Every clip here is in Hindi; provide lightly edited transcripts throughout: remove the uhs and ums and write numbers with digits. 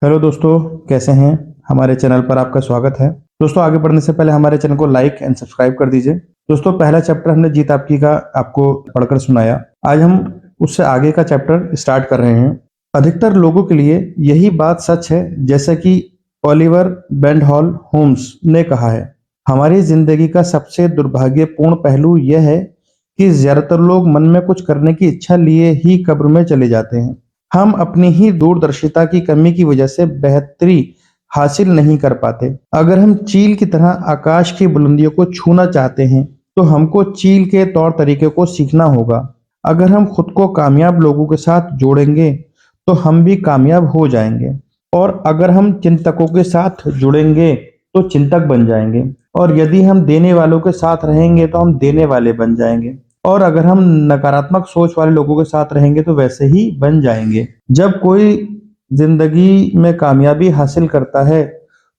हेलो दोस्तों, कैसे हैं। हमारे चैनल पर आपका स्वागत है। दोस्तों, आगे बढ़ने से पहले हमारे चैनल को लाइक एंड सब्सक्राइब कर दीजिए। दोस्तों, पहला चैप्टर हमने जीत आपकी का आपको पढ़कर सुनाया। आज हम उससे आगे का चैप्टर स्टार्ट कर रहे हैं। अधिकतर लोगों के लिए यही बात सच है, जैसा कि ओलिवर वेंडहॉल होम्स ने कहा है। हमारी जिंदगी का सबसे दुर्भाग्यपूर्ण पहलू यह है कि ज्यादातर लोग मन में कुछ करने की इच्छा लिए ही कब्र में चले जाते हैं। हम अपनी ही दूरदर्शिता की कमी की वजह से बेहतरी हासिल नहीं कर पाते। अगर हम चील की तरह आकाश की बुलंदियों को छूना चाहते हैं, तो हमको चील के तौर तरीके को सीखना होगा। अगर हम खुद को कामयाब लोगों के साथ जोड़ेंगे, तो हम भी कामयाब हो जाएंगे। और अगर हम चिंतकों के साथ जुड़ेंगे, तो चिंतक बन जाएंगे। और यदि हम देने वालों के साथ रहेंगे, तो हम देने वाले बन जाएंगे। और अगर हम नकारात्मक सोच वाले लोगों के साथ रहेंगे, तो वैसे ही बन जाएंगे। जब कोई जिंदगी में कामयाबी हासिल करता है,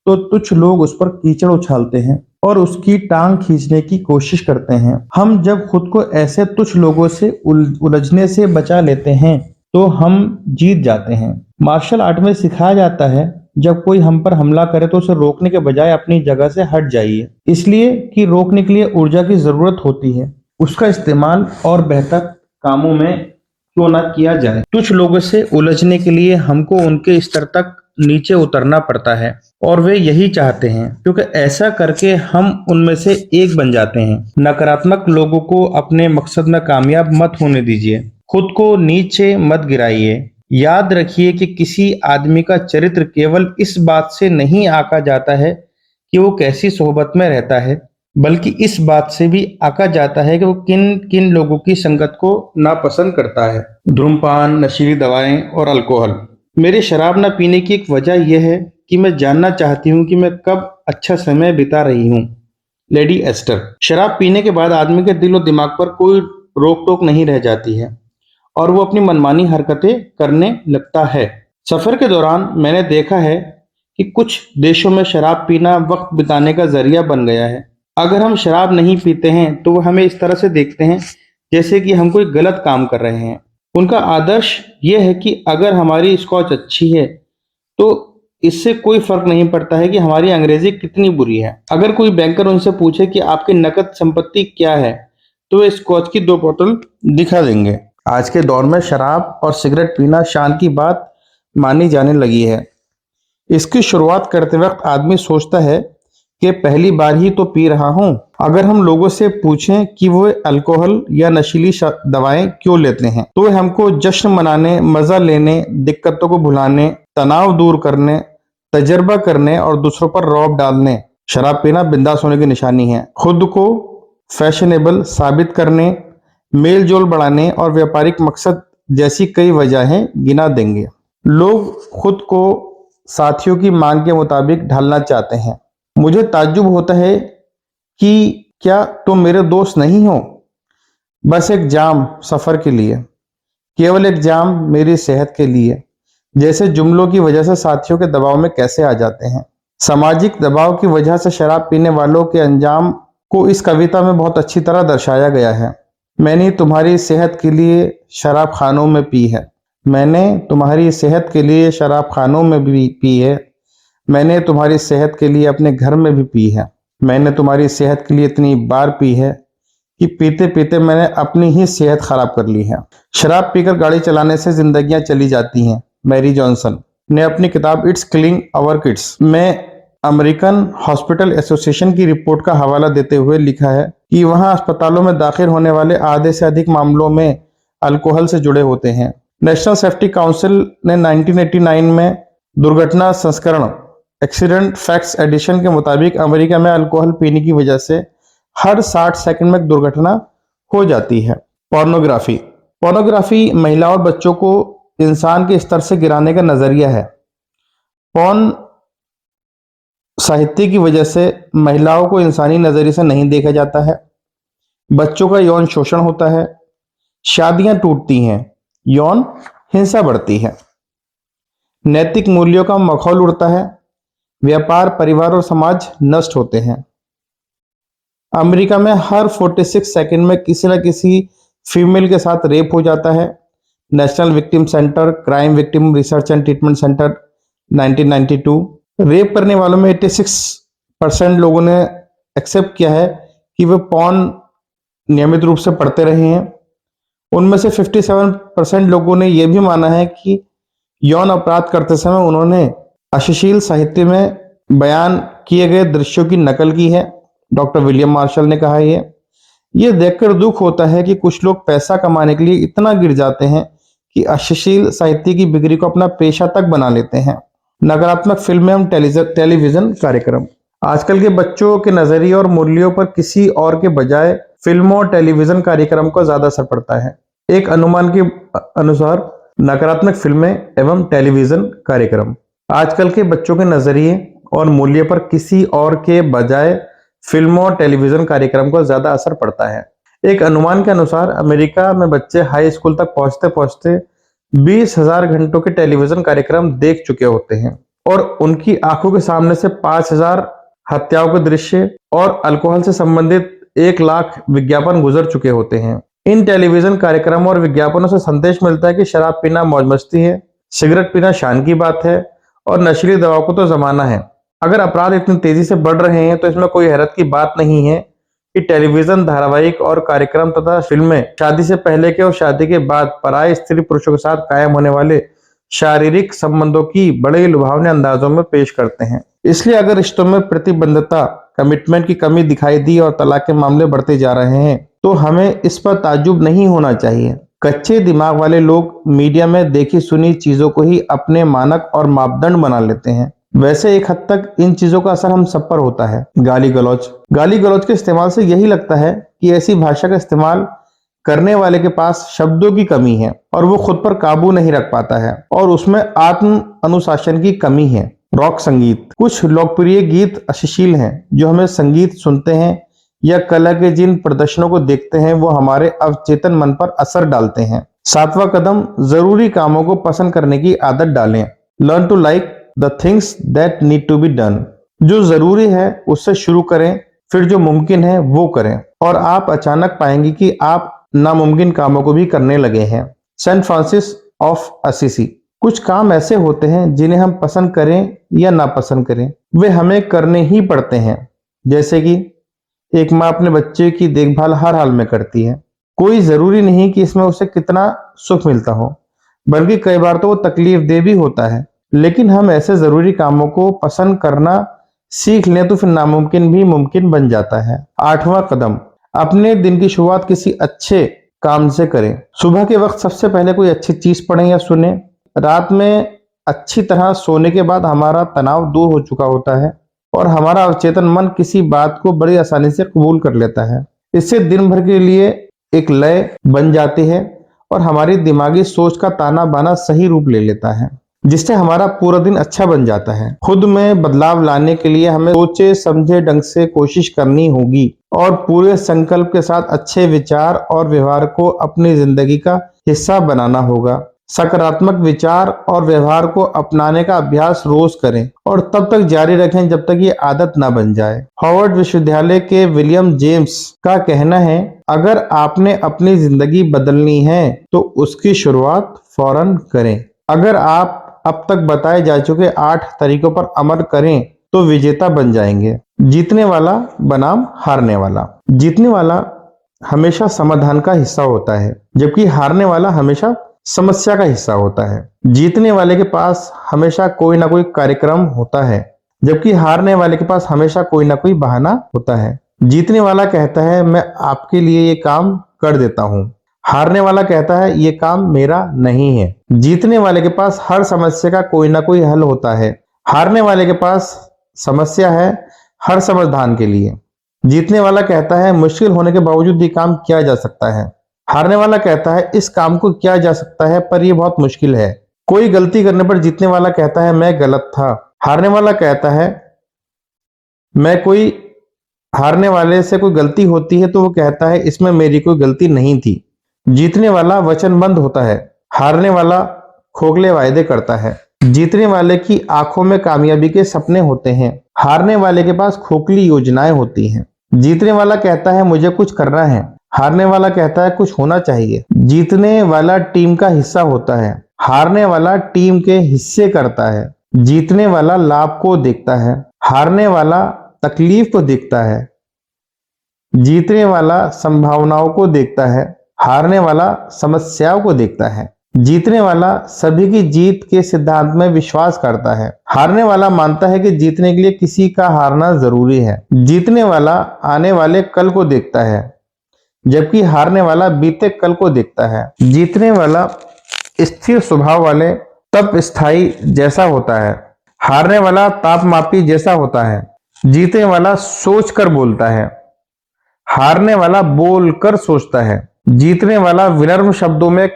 तो कुछ लोग उस पर कीचड़ उछालते हैं और उसकी टांग खींचने की कोशिश करते हैं। हम जब खुद को ऐसे तुच्छ लोगों से उलझने से बचा लेते हैं, तो हम जीत जाते हैं। मार्शल आर्ट में सिखाया जाता है, जब कोई हम पर हमला करे तो उसे रोकने के बजाय अपनी जगह से हट जाइए, इसलिए कि रोकने के लिए ऊर्जा की जरूरत होती है। उसका इस्तेमाल और बेहतर कामों में क्यों ना किया जाए। कुछ लोगों से उलझने के लिए हमको उनके स्तर तक नीचे उतरना पड़ता है, और वे यही चाहते हैं, क्योंकि ऐसा करके हम उनमें से एक बन जाते हैं। नकारात्मक लोगों को अपने मकसद में कामयाब मत होने दीजिए। खुद को नीचे मत गिराइए। याद रखिए कि किसी आदमी का चरित्र केवल इस बात से नहीं आंका जाता है कि वो कैसी सोहबत में रहता है, बल्कि इस बात से भी आंका जाता है कि वो किन किन लोगों की संगत को नापसंद करता है। धूम्रपान, नशीली दवाएं और अल्कोहल। मेरे शराब न पीने की एक वजह यह है कि मैं जानना चाहती हूँ कि मैं कब अच्छा समय बिता रही हूँ। Lady Astor. शराब पीने के बाद आदमी के दिल और दिमाग पर कोई रोक टोक नहीं रह जाती है, और वो अपनी मनमानी हरकतें करने लगता है। सफर के दौरान मैंने देखा है कि कुछ देशों में शराब पीना वक्त बिताने का जरिया बन गया है। अगर हम शराब नहीं पीते हैं, तो वो हमें इस तरह से देखते हैं जैसे कि हम कोई गलत काम कर रहे हैं। उनका आदर्श यह है कि अगर हमारी स्कॉच अच्छी है, तो इससे कोई फर्क नहीं पड़ता है कि हमारी अंग्रेजी कितनी बुरी है। अगर कोई बैंकर उनसे पूछे कि आपकी नकद संपत्ति क्या है, तो वे स्कॉच की 2 बोतल दिखा देंगे। आज के दौर में शराब और सिगरेट पीना शान की बात मानी जाने लगी है। इसकी शुरुआत करते वक्त आदमी सोचता है कि पहली बार ही तो पी रहा हूं। अगर हम लोगों से पूछें कि वो अल्कोहल या नशीली दवाएं क्यों लेते हैं, तो वे हमको जश्न मनाने, मजा लेने, दिक्कतों को भुलाने, तनाव दूर करने, तजर्बा करने और दूसरों पर रौब डालने। शराब पीना बिंदास होने की निशानी है। खुद को फैशनेबल साबित करने, मेल जोल बढ़ाने और व्यापारिक मकसद जैसी कई वजहें गिना देंगे। लोग खुद को साथियों की मांग के मुताबिक ढालना चाहते हैं। मुझे ताज्जुब होता है कि क्या तुम मेरे दोस्त नहीं हो। बस एक जाम सफर के लिए, केवल एक जाम मेरी सेहत के लिए। जैसे जुमलों की वजह से साथियों के दबाव में कैसे आ जाते हैं। सामाजिक दबाव की वजह से शराब पीने वालों के अंजाम को इस कविता में बहुत अच्छी तरह दर्शाया गया है। मैंने तुम्हारी सेहत के लिए शराब खानों में पी है। मैंने तुम्हारी सेहत के लिए शराब खानों में भी पी है। मैंने तुम्हारी सेहत के लिए अपने घर में भी पी है। मैंने तुम्हारी सेहत के लिए इतनी बार पी है कि पीते पीते मैंने अपनी ही सेहत खराब कर ली है। शराब पीकर गाड़ी चलाने से जिंदगियां चली जाती हैं। मैरी जॉनसन ने अपनी किताब इट्स किलिंग आवर किड्स में अमेरिकन हॉस्पिटल एसोसिएशन की रिपोर्ट का हवाला देते हुए लिखा है कि वहां अस्पतालों में दाखिल होने वाले आधे से अधिक मामलों में अल्कोहल से जुड़े होते हैं। नेशनल सेफ्टी काउंसिल ने 1989 में दुर्घटना संस्करण एक्सीडेंट फैक्ट्स एडिशन के मुताबिक अमेरिका में अल्कोहल पीने की वजह से हर 60 सेकंड में एक दुर्घटना हो जाती है। पोर्नोग्राफी। पोर्नोग्राफी महिलाओं और बच्चों को इंसान के स्तर से गिराने का नजरिया है। पॉर्न साहित्य की वजह से महिलाओं को इंसानी नजरिए से नहीं देखा जाता है। बच्चों का यौन शोषण होता है। शादियां टूटती हैं। यौन हिंसा बढ़ती है। नैतिक मूल्यों का मखौल उड़ता है। व्यापार, परिवार और समाज नष्ट होते हैं। अमेरिका में हर 46 सेकंड में किसी न किसी फीमेल के साथ रेप हो जाता है। National victim centre, crime victim research and treatment centre 1992। Rape करने वालों में 86% लोगों ने एक्सेप्ट किया है कि वे पॉर्न नियमित रूप से पढ़ते रहे हैं। उनमें से 57% लोगों ने यह भी माना है कि यौन अपराध करते समय उन्होंने अश्लील साहित्य में बयान किए गए दृश्यों की नकल की है। डॉक्टर विलियम मार्शल ने कहा है ये देखकर दुख होता है कि कुछ लोग पैसा कमाने के लिए इतना गिर जाते हैं कि अश्लील साहित्य की बिक्री को अपना पेशा तक बना लेते हैं। नकारात्मक फिल्में एवं टेलीविजन कार्यक्रम। आजकल के बच्चों के नजरिए और मूल्यों पर किसी और के बजाय फिल्मों और टेलीविजन कार्यक्रम का ज्यादा असर पड़ता है। एक अनुमान के अनुसार नकारात्मक फिल्में एवं टेलीविजन कार्यक्रम आजकल के बच्चों के नजरिए और मूल्य पर किसी और के बजाय फिल्मों और टेलीविजन कार्यक्रम का ज्यादा असर पड़ता है। एक अनुमान के अनुसार अमेरिका में बच्चे हाई स्कूल तक पहुंचते पहुंचते 20,000 घंटों के टेलीविजन कार्यक्रम देख चुके होते हैं और उनकी आंखों के सामने से 5,000 हत्याओं के दृश्य और अल्कोहल से संबंधित 1 लाख विज्ञापन गुजर चुके होते हैं। इन टेलीविजन कार्यक्रमों और विज्ञापनों से संदेश मिलता है कि शराब पीना मौज मस्ती है, सिगरेट पीना शान की बात है और नशीली दवाओं को तो जमाना है। अगर अपराध इतनी तेजी से बढ़ रहे हैं तो इसमें कोई हैरत की बात नहीं है कि टेलीविजन धारावाहिक और कार्यक्रम तथा फिल्में शादी से पहले के और शादी के बाद पराये स्त्री पुरुषों के साथ कायम होने वाले शारीरिक संबंधों की बड़े लुभावने अंदाजों में पेश करते हैं। इसलिए अगर रिश्तों में प्रतिबद्धता, कमिटमेंट की कमी दिखाई दी और तलाक के मामले बढ़ते जा रहे हैं तो हमें इस पर ताज्जुब नहीं होना चाहिए। कच्चे दिमाग वाले लोग मीडिया में देखी सुनी चीजों को ही अपने मानक और मापदंड बना लेते हैं। वैसे एक हद तक इन चीजों का असर हम सब पर होता है। गाली गलौज के इस्तेमाल से यही लगता है कि ऐसी भाषा का इस्तेमाल करने वाले के पास शब्दों की कमी है और वो खुद पर काबू नहीं रख पाता है और उसमें आत्म अनुशासन की कमी है। रॉक संगीत। कुछ लोकप्रिय गीत अश्लील हैं। जो हमें संगीत सुनते हैं या कला के जिन प्रदर्शनों को देखते हैं वो हमारे अवचेतन मन पर असर डालते हैं। 7वां कदम, जरूरी कामों को पसंद करने की आदत डालें। Learn to like the things that need to be done. जो जरूरी है उससे शुरू करें, फिर जो मुमकिन है वो करें और आप अचानक पाएंगे कि आप नामुमकिन कामों को भी करने लगे हैं। Saint Francis of Assisi. कुछ काम ऐसे होते हैं जिन्हें हम पसंद करें या नापसंद करें, वे हमें करने ही पड़ते हैं। जैसे कि एक माँ अपने बच्चे की देखभाल हर हाल में करती है। कोई जरूरी नहीं कि इसमें उसे कितना सुख मिलता हो, बल्कि कई बार तो वो तकलीफ दे भी होता है। लेकिन हम ऐसे जरूरी कामों को पसंद करना सीख लें तो फिर नामुमकिन भी मुमकिन बन जाता है। 8वां कदम, अपने दिन की शुरुआत किसी अच्छे काम से करें। सुबह के वक्त सबसे पहले कोई अच्छी चीज पढ़ें या सुने। रात में अच्छी तरह सोने के बाद हमारा तनाव दूर हो चुका होता है और हमारा अवचेतन मन किसी बात को बड़ी आसानी से कबूल कर लेता है। इससे दिन भर के लिए एक लय बन जाती है और हमारी दिमागी सोच का ताना बाना सही रूप ले लेता है, जिससे हमारा पूरा दिन अच्छा बन जाता है। खुद में बदलाव लाने के लिए हमें सोचे समझे ढंग से कोशिश करनी होगी और पूरे संकल्प के साथ अच्छे विचार और व्यवहार को अपनी जिंदगी का हिस्सा बनाना होगा। सकारात्मक विचार और व्यवहार को अपनाने का अभ्यास रोज करें और तब तक जारी रखें जब तक ये आदत ना बन जाए। हार्वर्ड विश्वविद्यालय के विलियम जेम्स का कहना है, अगर आपने अपनी जिंदगी बदलनी है तो उसकी शुरुआत फौरन करें। अगर आप अब तक बताए जा चुके 8 तरीकों पर अमल करें तो विजेता बन जाएंगे। जीतने वाला बनाम हारने वाला। जीतने वाला हमेशा समाधान का हिस्सा होता है, जबकि हारने वाला हमेशा समस्या का हिस्सा होता है। जीतने वाले के पास हमेशा कोई ना कोई कार्यक्रम होता है, जबकि हारने वाले के पास हमेशा कोई ना कोई बहाना होता है। जीतने वाला कहता है मैं आपके लिए ये काम कर देता हूँ। हारने वाला कहता है ये काम मेरा नहीं है। जीतने वाले के पास हर समस्या का कोई ना कोई हल होता है। हारने वाले के पास समस्या है हर समाधान के लिए। जीतने वाला कहता है मुश्किल होने के बावजूद ये काम किया जा सकता है। हारने वाला कहता है इस काम को किया जा सकता है पर यह बहुत मुश्किल है। कोई गलती करने पर जीतने वाला कहता है मैं गलत था। हारने वाला कहता है हारने वाले से कोई गलती होती है तो वो कहता है इसमें मेरी कोई गलती नहीं थी। जीतने वाला वचनबद्ध होता है, हारने वाला खोखले वायदे करता है। जीतने वाले की आंखों में कामयाबी के सपने होते हैं, हारने वाले के पास खोखली योजनाएं होती हैं। जीतने वाला कहता है मुझे कुछ करना है, हारने वाला कहता है कुछ होना चाहिए। जीतने वाला टीम का हिस्सा होता है, हारने वाला टीम के हिस्से करता है। जीतने वाला लाभ को देखता है, हारने वाला तकलीफ को देखता है। जीतने वाला संभावनाओं को देखता है, हारने वाला समस्याओं को देखता है। जीतने वाला सभी की जीत के सिद्धांत में विश्वास करता है, हारने वाला मानता है कि जीतने के लिए किसी का हारना जरूरी है। जीतने वाला आने वाले कल को देखता है, जबकि हारने वाला बीते कल को देखता है। जीतने वाला स्थिर स्वभाव वाले तप स्थायी जैसा होता है, हारने वाला तापमापी जैसा होता है। जीतने वाला सोच कर बोलता है, हारने वाला बोलकर सोचता है। जीतने वाला विनम्र शब्दों में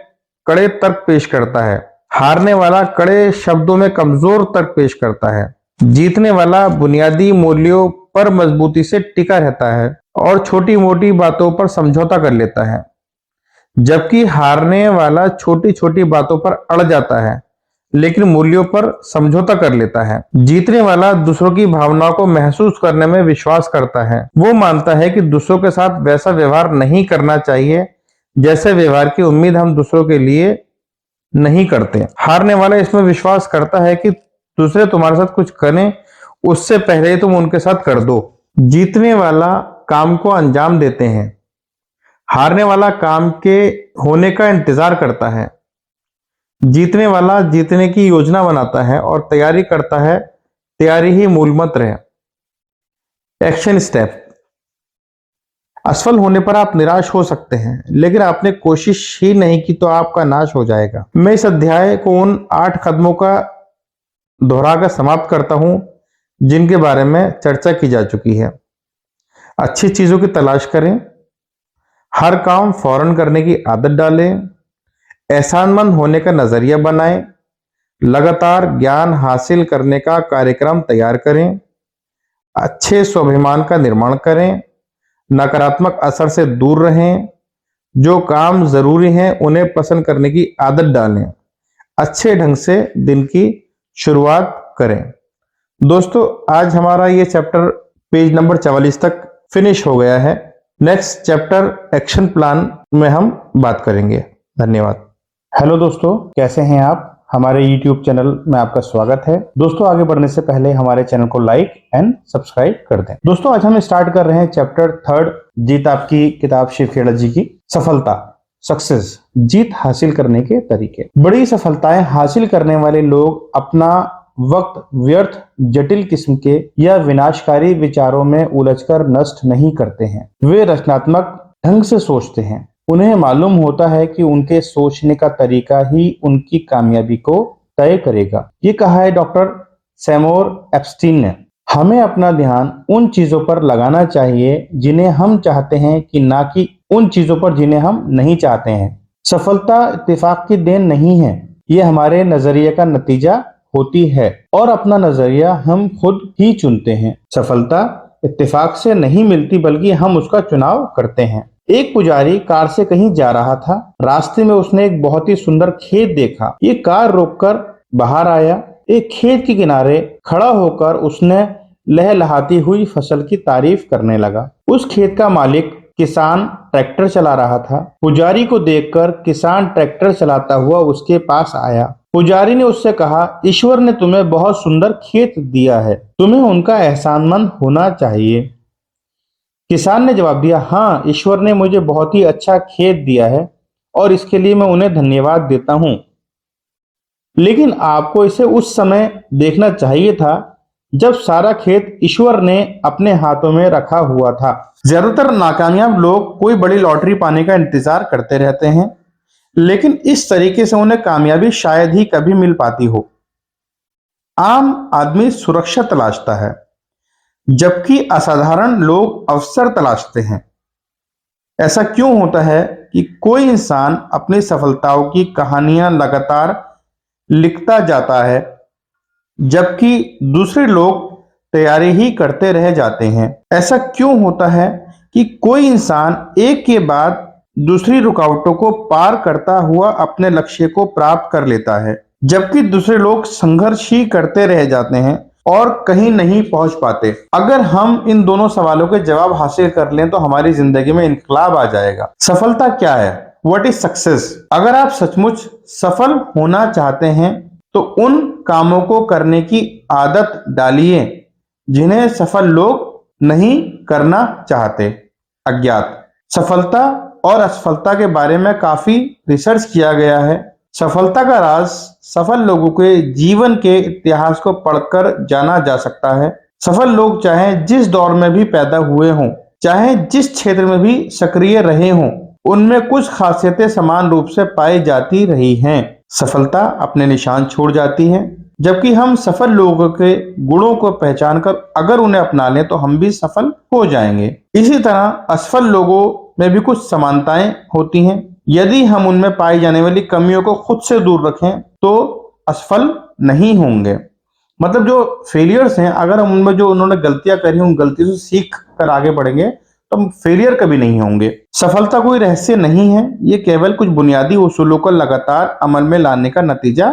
कड़े तर्क पेश करता है, हारने वाला कड़े शब्दों में कमजोर तर्क पेश करता है। जीतने वाला बुनियादी मूल्यों पर मजबूती से टिका रहता है और छोटी मोटी बातों पर समझौता कर लेता है, जबकि हारने वाला छोटी छोटी बातों पर अड़ जाता है लेकिन मूल्यों पर समझौता कर लेता है। जीतने वाला दूसरों की भावनाओं को महसूस करने में विश्वास करता है। वो मानता है कि दूसरों के साथ वैसा व्यवहार नहीं करना चाहिए जैसे व्यवहार की उम्मीद हम दूसरों के लिए नहीं करते। हारने वाला इसमें विश्वास करता है कि दूसरे तुम्हारे साथ कुछ करें उससे पहले ही तुम उनके साथ कर दो। जीतने वाला काम को अंजाम देते हैं, हारने वाला काम के होने का इंतजार करता है। जीतने वाला जीतने की योजना बनाता है और तैयारी करता है, तैयारी ही मूल मंत्र है। Action step. असफल होने पर आप निराश हो सकते हैं, लेकिन आपने कोशिश ही नहीं की तो आपका नाश हो जाएगा। मैं इस अध्याय को उन 8 कदमों का दोहराकर समाप्त करता हूं जिनके बारे में चर्चा की जा चुकी है। अच्छी चीजों की तलाश करें, हर काम फौरन करने की आदत डालें, एहसानमंद होने का नजरिया बनाएं, लगातार ज्ञान हासिल करने का कार्यक्रम तैयार करें, अच्छे स्वाभिमान का निर्माण करें, नकारात्मक असर से दूर रहें, जो काम जरूरी हैं उन्हें पसंद करने की आदत डालें, अच्छे ढंग से दिन की शुरुआत करें। दोस्तों, आज हमारा ये चैप्टर पेज नंबर 44 तक फिनिश हो गया है। नेक्स्ट चैप्टर एक्शन प्लान में हम बात करेंगे। धन्यवाद। हेलो दोस्तों, कैसे हैं आप? हमारे YouTube चैनल में आपका स्वागत है। दोस्तों, आगे बढ़ने से पहले हमारे चैनल को लाइक एंड सब्सक्राइब कर दें। दोस्तों, आज हम स्टार्ट कर रहे हैं चैप्टर 3, जीत आपकी किताब शिव खेड़ा जी की। सफलता, सक्सेस, जीत हासिल करने के तरीके। बड़ी सफलताएं हासिल करने वाले लोग अपना वक्त व्यर्थ, जटिल किस्म के या विनाशकारी विचारों में उलझकर नष्ट नहीं करते हैं। वे रचनात्मक ढंग से सोचते हैं। उन्हें मालूम होता है कि उनके सोचने का तरीका ही उनकी कामयाबी को तय करेगा। ये कहा है डॉक्टर सैमोर एप्स्टीन ने। हमें अपना ध्यान उन चीजों पर लगाना चाहिए जिन्हें हम चाहते हैं कि ना कि उन चीजों पर जिन्हें हम नहीं चाहते हैं। सफलता इत्तेफाक की देन नहीं है, ये हमारे नजरिए का नतीजा होती है और अपना नजरिया हम खुद ही चुनते हैं। सफलता इत्तेफाक से नहीं मिलती बल्कि हम उसका चुनाव करते हैं। एक पुजारी कार से कहीं जा रहा था। रास्ते में उसने एक बहुत ही सुंदर खेत देखा। ये कार रोककर बाहर आया। एक खेत के किनारे खड़ा होकर उसने लहलहाती हुई फसल की तारीफ करने लगा। उस खेत का मालिक किसान ट्रैक्टर चला रहा था। पुजारी को देखकर किसान ट्रैक्टर चलाता हुआ उसके पास आया। पुजारी ने उससे कहा, ईश्वर ने तुम्हें बहुत सुंदर खेत दिया है, तुम्हें उनका एहसानमंद होना चाहिए। किसान ने जवाब दिया, हाँ, ईश्वर ने मुझे बहुत ही अच्छा खेत दिया है और इसके लिए मैं उन्हें धन्यवाद देता हूं। लेकिन आपको इसे उस समय देखना चाहिए था जब सारा खेत ईश्वर ने अपने हाथों में रखा हुआ था। ज्यादातर नाकामयाब लोग कोई बड़ी लॉटरी पाने का इंतजार करते रहते हैं, लेकिन इस तरीके से उन्हें कामयाबी शायद ही कभी मिल पाती हो। आम आदमी सुरक्षा तलाशता है, जबकि असाधारण लोग अवसर तलाशते हैं। ऐसा क्यों होता है कि कोई इंसान अपनी सफलताओं की कहानियां लगातार लिखता जाता है, जबकि दूसरे लोग तैयारी ही करते रह जाते हैं? ऐसा क्यों होता है कि कोई इंसान एक के बाद दूसरी रुकावटों को पार करता हुआ अपने लक्ष्य को प्राप्त कर लेता है, जबकि दूसरे लोग संघर्ष ही करते रह जाते हैं और कहीं नहीं पहुंच पाते? अगर हम इन दोनों सवालों के जवाब हासिल कर लें तो हमारी जिंदगी में इनकलाब आ जाएगा। सफलता क्या है? What is success? अगर आप सचमुच सफल होना चाहते हैं तो उन कामों को करने की आदत डालिए जिन्हें सफल लोग नहीं करना चाहते। अज्ञात। सफलता और असफलता के बारे में काफी रिसर्च किया गया है। सफलता का राज सफल लोगों के जीवन के इतिहास को पढ़कर जाना जा सकता है। सफल लोग चाहे जिस दौर में भी पैदा हुए हों, चाहे जिस क्षेत्र में भी सक्रिय रहे हों, उनमें कुछ खासियतें समान रूप से पाई जाती रही हैं। सफलता अपने निशान छोड़ जाती है, जबकि हम सफल लोगों के गुणों को पहचान कर अगर उन्हें अपना लें तो हम भी सफल हो जाएंगे। इसी तरह असफल लोगों में भी कुछ समानताएं होती हैं। यदि हम उनमें पाई जाने वाली कमियों को खुद से दूर रखें तो असफल नहीं होंगे। मतलब जो फेलियर्स हैं, अगर हम उनमें जो उन्होंने गलतियां करी उन गलतियों से सीख कर आगे बढ़ेंगे तो हम फेलियर कभी नहीं होंगे। सफलता कोई रहस्य नहीं है, ये केवल कुछ बुनियादी उसूलों को लगातार अमल में लाने का नतीजा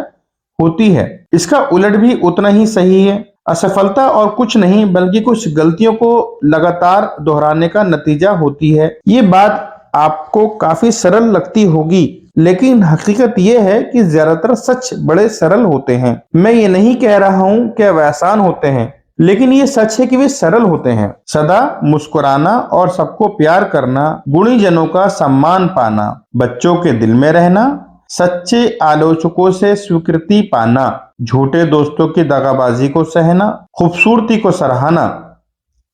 होती है। इसका उलट भी उतना ही सही है। असफलता और कुछ नहीं बल्कि कुछ गलतियों को लगातार दोहराने का नतीजा होती है। ये बात आपको काफी सरल लगती होगी, लेकिन हकीकत यह है कि ज्यादातर सच बड़े सरल होते हैं। मैं ये नहीं कह रहा हूं कि वे आसान होते हैं, लेकिन ये सच है कि वे सरल होते हैं। सदा मुस्कुराना और सबको प्यार करना, गुणीजनों का सम्मान पाना, बच्चों के दिल में रहना, सच्चे आलोचकों से स्वीकृति पाना, झूठे दोस्तों की दगाबाजी को सहना, खूबसूरती को सराहना,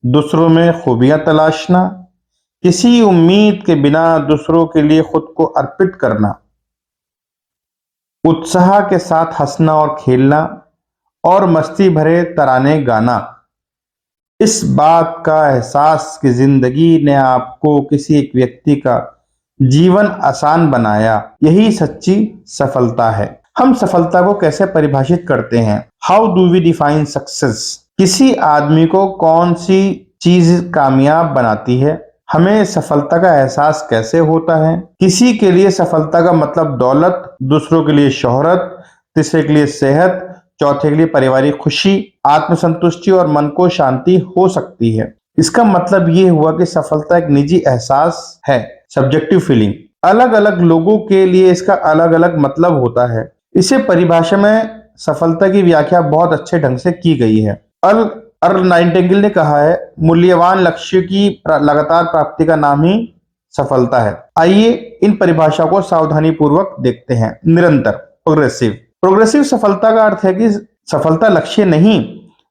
दूसरों में खूबियां तलाशना, किसी उम्मीद के बिना दूसरों के लिए खुद को अर्पित करना, उत्साह के साथ हंसना और खेलना और मस्ती भरे तराने गाना। इस बात का एहसास कि जिंदगी ने आपको किसी एक व्यक्ति का जीवन आसान बनाया, यही सच्ची सफलता है। हम सफलता को कैसे परिभाषित करते हैं? How do we define success? किसी आदमी को कौन सी चीज कामयाब बनाती है? हमें सफलता का एहसास कैसे होता है? किसी के लिए सफलता का मतलब दौलत, दूसरों के लिए शोहरत, तीसरे के लिए सेहत, चौथे के लिए पारिवारिक खुशी, आत्मसंतुष्टि और मन को शांति हो सकती है। इसका मतलब ये हुआ कि सफलता एक निजी एहसास है, सब्जेक्टिव फीलिंग। अलग अलग लोगों के लिए इसका अलग अलग मतलब होता है। इसे परिभाषा में सफलता की व्याख्या बहुत अच्छे ढंग से की गई है। अर्ल नाइटिंगेल ने कहा है, मूल्यवान लक्ष्य की लगातार प्राप्ति का नाम ही सफलता है। आइए इन परिभाषाओं को सावधानी पूर्वक देखते हैं। निरंतर, प्रोग्रेसिव। प्रोग्रेसिव सफलता का अर्थ है कि सफलता लक्ष्य नहीं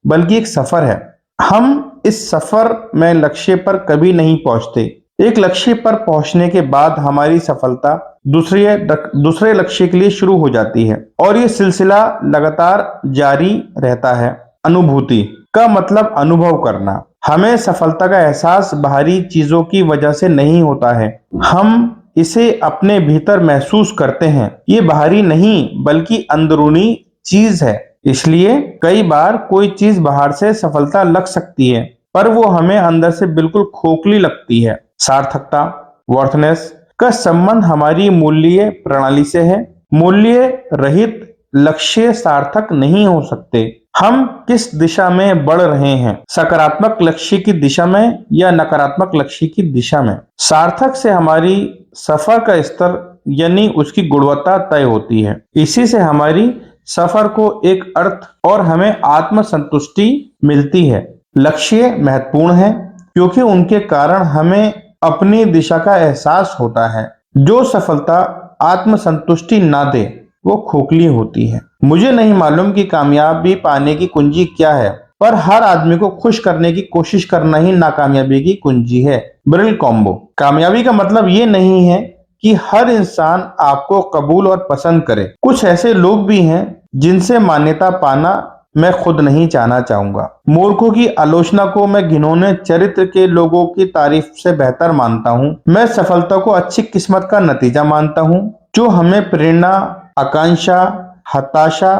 बल्कि एक सफर है। हम इस सफर में लक्ष्य पर कभी नहीं पहुंचते। एक लक्ष्य पर पहुंचने के बाद हमारी सफलता दूसरे लक्ष्य के लिए शुरू हो जाती है और ये सिलसिला लगातार जारी रहता है। अनुभूति का मतलब अनुभव करना। हमें सफलता का एहसास बाहरी चीजों की वजह से नहीं होता है, हम इसे अपने भीतर महसूस करते हैं। ये बाहरी नहीं बल्कि अंदरूनी चीज है। इसलिए कई बार कोई चीज बाहर से सफलता लग सकती है पर वो हमें अंदर से बिल्कुल खोखली लगती है। सार्थकता, वर्थनेस का संबंध हमारी मूल्य प्रणाली से है। मूल्य रहित लक्ष्य सार्थक नहीं हो सकते। हम किस दिशा में बढ़ रहे हैं, सकारात्मक लक्ष्य की दिशा में या नकारात्मक लक्ष्य की दिशा में? सार्थक से हमारी सफर का स्तर यानी उसकी गुणवत्ता तय होती है। इसी से हमारी सफर को एक अर्थ और हमें आत्मसंतुष्टि मिलती है। लक्ष्य महत्वपूर्ण है क्योंकि उनके कारण हमें अपनी दिशा का एहसास होता है। जो सफलता आत्मसंतुष्टि ना दे वो खोखली होती है। मुझे नहीं मालूम कि कामयाबी पाने की कुंजी क्या है, पर हर आदमी को खुश करने की कोशिश करना ही नाकामयाबी की कुंजी है। Brill combo. कामयाबी का मतलब ये नहीं है कि हर इंसान आपको कबूल और पसंद करे। कुछ ऐसे लोग भी हैं जिनसे मान्यता पाना मैं खुद नहीं चाहना चाहूंगा। मूर्खों की आलोचना को मैं घिनौने चरित्र के लोगों की तारीफ से बेहतर मानता हूँ। मैं सफलता को अच्छी किस्मत का नतीजा मानता हूँ जो हमें प्रेरणा, आकांक्षा, हताशा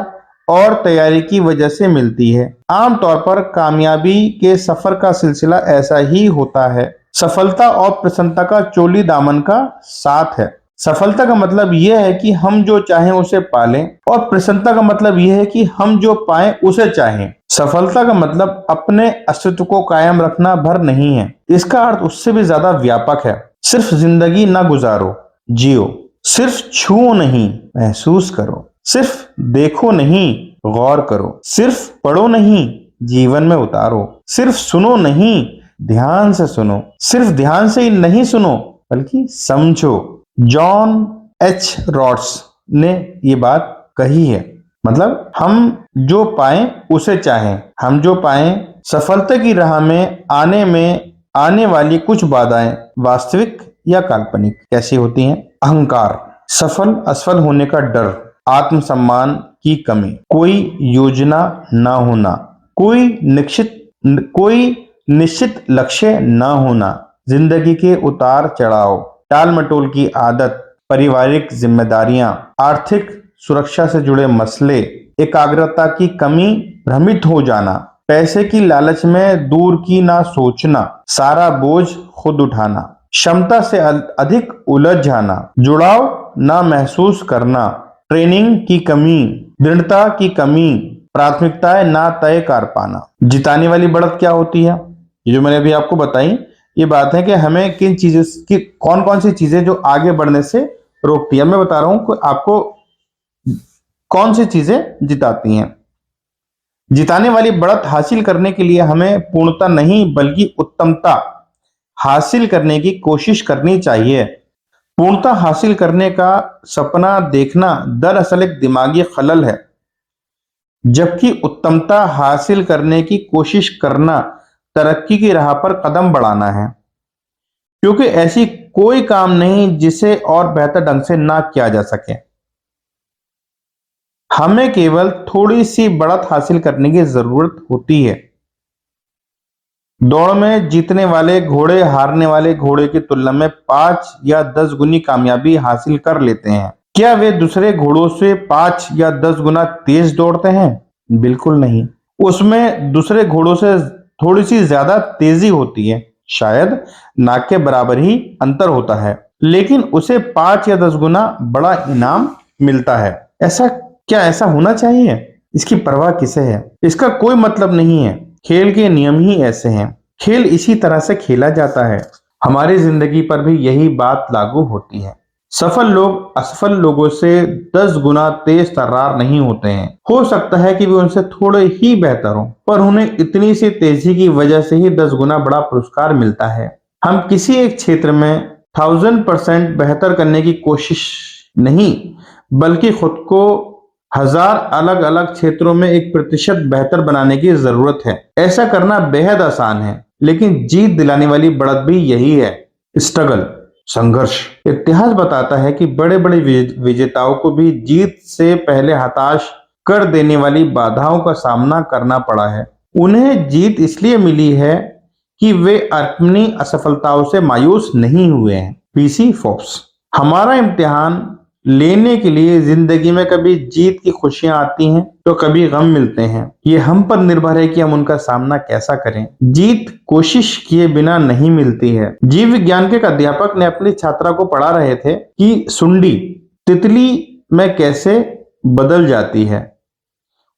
और तैयारी की वजह से मिलती है। आमतौर पर कामयाबी के सफर का सिलसिला ऐसा ही होता है। सफलता और प्रसन्नता का चोली दामन का साथ है। सफलता का मतलब यह है कि हम जो चाहें उसे पालें और प्रसन्नता का मतलब यह है कि हम जो पाएं उसे चाहें। सफलता का मतलब अपने अस्तित्व को कायम रखना भर नहीं है, इसका अर्थ उससे भी ज्यादा व्यापक है। सिर्फ जिंदगी ना गुजारो, जियो। सिर्फ छुओ नहीं, महसूस करो। सिर्फ देखो नहीं, गौर करो। सिर्फ पढ़ो नहीं, जीवन में उतारो। सिर्फ सुनो नहीं, ध्यान से सुनो। सिर्फ ध्यान से ही नहीं सुनो, बल्कि समझो। जॉन एच रॉड्स ने ये बात कही है। मतलब हम जो पाएं उसे चाहें। हम जो पाएं, सफलता की राह में आने वाली कुछ बाधाएं वास्तविक या काल्पनिक कैसी होती हैं? अहंकार, सफल असफल होने का डर, आत्मसम्मान की कमी, कोई योजना ना होना, कोई निश्चित लक्ष्य ना होना, जिंदगी के उतार चढ़ाव, टाल मटोल की आदत, पारिवारिक जिम्मेदारियां, आर्थिक सुरक्षा से जुड़े मसले, एकाग्रता की कमी, भ्रमित हो जाना, पैसे की लालच में दूर की ना सोचना, सारा बोझ खुद उठाना, क्षमता से अधिक उलझ जाना, जुड़ाव ना महसूस करना, ट्रेनिंग की कमी, दृढ़ता की कमी, प्राथमिकताएं ना तय कर पाना। जिताने वाली बढ़त क्या होती है? ये जो मैंने अभी आपको बताई, ये बात है कि हमें किन चीजों की, कौन कौन सी चीजें जो आगे बढ़ने से रोकती है। मैं बता रहा हूं कि आपको कौन सी चीजें जिताती हैं। जिताने वाली बढ़त हासिल करने के लिए हमें पूर्णता नहीं बल्कि उत्तमता हासिल करने की कोशिश करनी चाहिए। पूर्णता हासिल करने का सपना देखना दरअसल एक दिमागी खलल है, जबकि उत्तमता हासिल करने की कोशिश करना तरक्की की राह पर कदम बढ़ाना है। क्योंकि ऐसी कोई काम नहीं जिसे और बेहतर ढंग से ना किया जा सके। हमें केवल थोड़ी सी बढ़त हासिल करने की जरूरत होती है। दौड़ में जीतने वाले घोड़े हारने वाले घोड़े की तुलना में 5 या 10 गुनी कामयाबी हासिल कर लेते हैं। क्या वे दूसरे घोड़ों से 5 या 10 गुना तेज दौड़ते हैं? बिल्कुल नहीं। उसमें दूसरे घोड़ों से थोड़ी सी ज्यादा तेजी होती है, शायद नाक के बराबर ही अंतर होता है, लेकिन उसे 5 या 10 गुना बड़ा इनाम मिलता है। ऐसा होना चाहिए? इसकी परवाह किसे है? इसका कोई मतलब नहीं है। खेल के नियम ही ऐसे हैं। खेल इसी तरह से खेला जाता है। हमारी जिंदगी पर भी यही बात लागू होती है। सफल लोग असफल लोगों से 10 गुना तेज तर्रार नहीं होते हैं। हो सकता है कि वे उनसे थोड़े ही बेहतर हों, पर उन्हें इतनी सी तेजी की वजह से ही 10 गुना बड़ा पुरस्कार मिलता है। हम किसी एक क्षेत्र में 1000% बेहतर करने की कोशिश नहीं, बल्कि खुद को 1000 अलग अलग क्षेत्रों में 1% बेहतर बनाने की जरूरत है। ऐसा करना बेहद आसान है, लेकिन जीत दिलाने वाली बढ़त भी यही है, स्ट्रगल, संघर्ष। इतिहास बताता है कि बड़े बड़े विजेताओं को भी जीत से पहले हताश कर देने वाली बाधाओं का सामना करना पड़ा है। उन्हें जीत इसलिए मिली है कि वे अपनी असफलताओं से मायूस नहीं हुए हैं। PC Forbes. हमारा इम्तिहान लेने के लिए जिंदगी में कभी जीत की खुशियां आती हैं तो कभी गम मिलते हैं। ये हम पर निर्भर है कि हम उनका सामना कैसा करें। जीत कोशिश किए बिना नहीं मिलती है। जीव विज्ञान के एक अध्यापक ने अपनी छात्रा को पढ़ा रहे थे कि सुंडी तितली में कैसे बदल जाती है।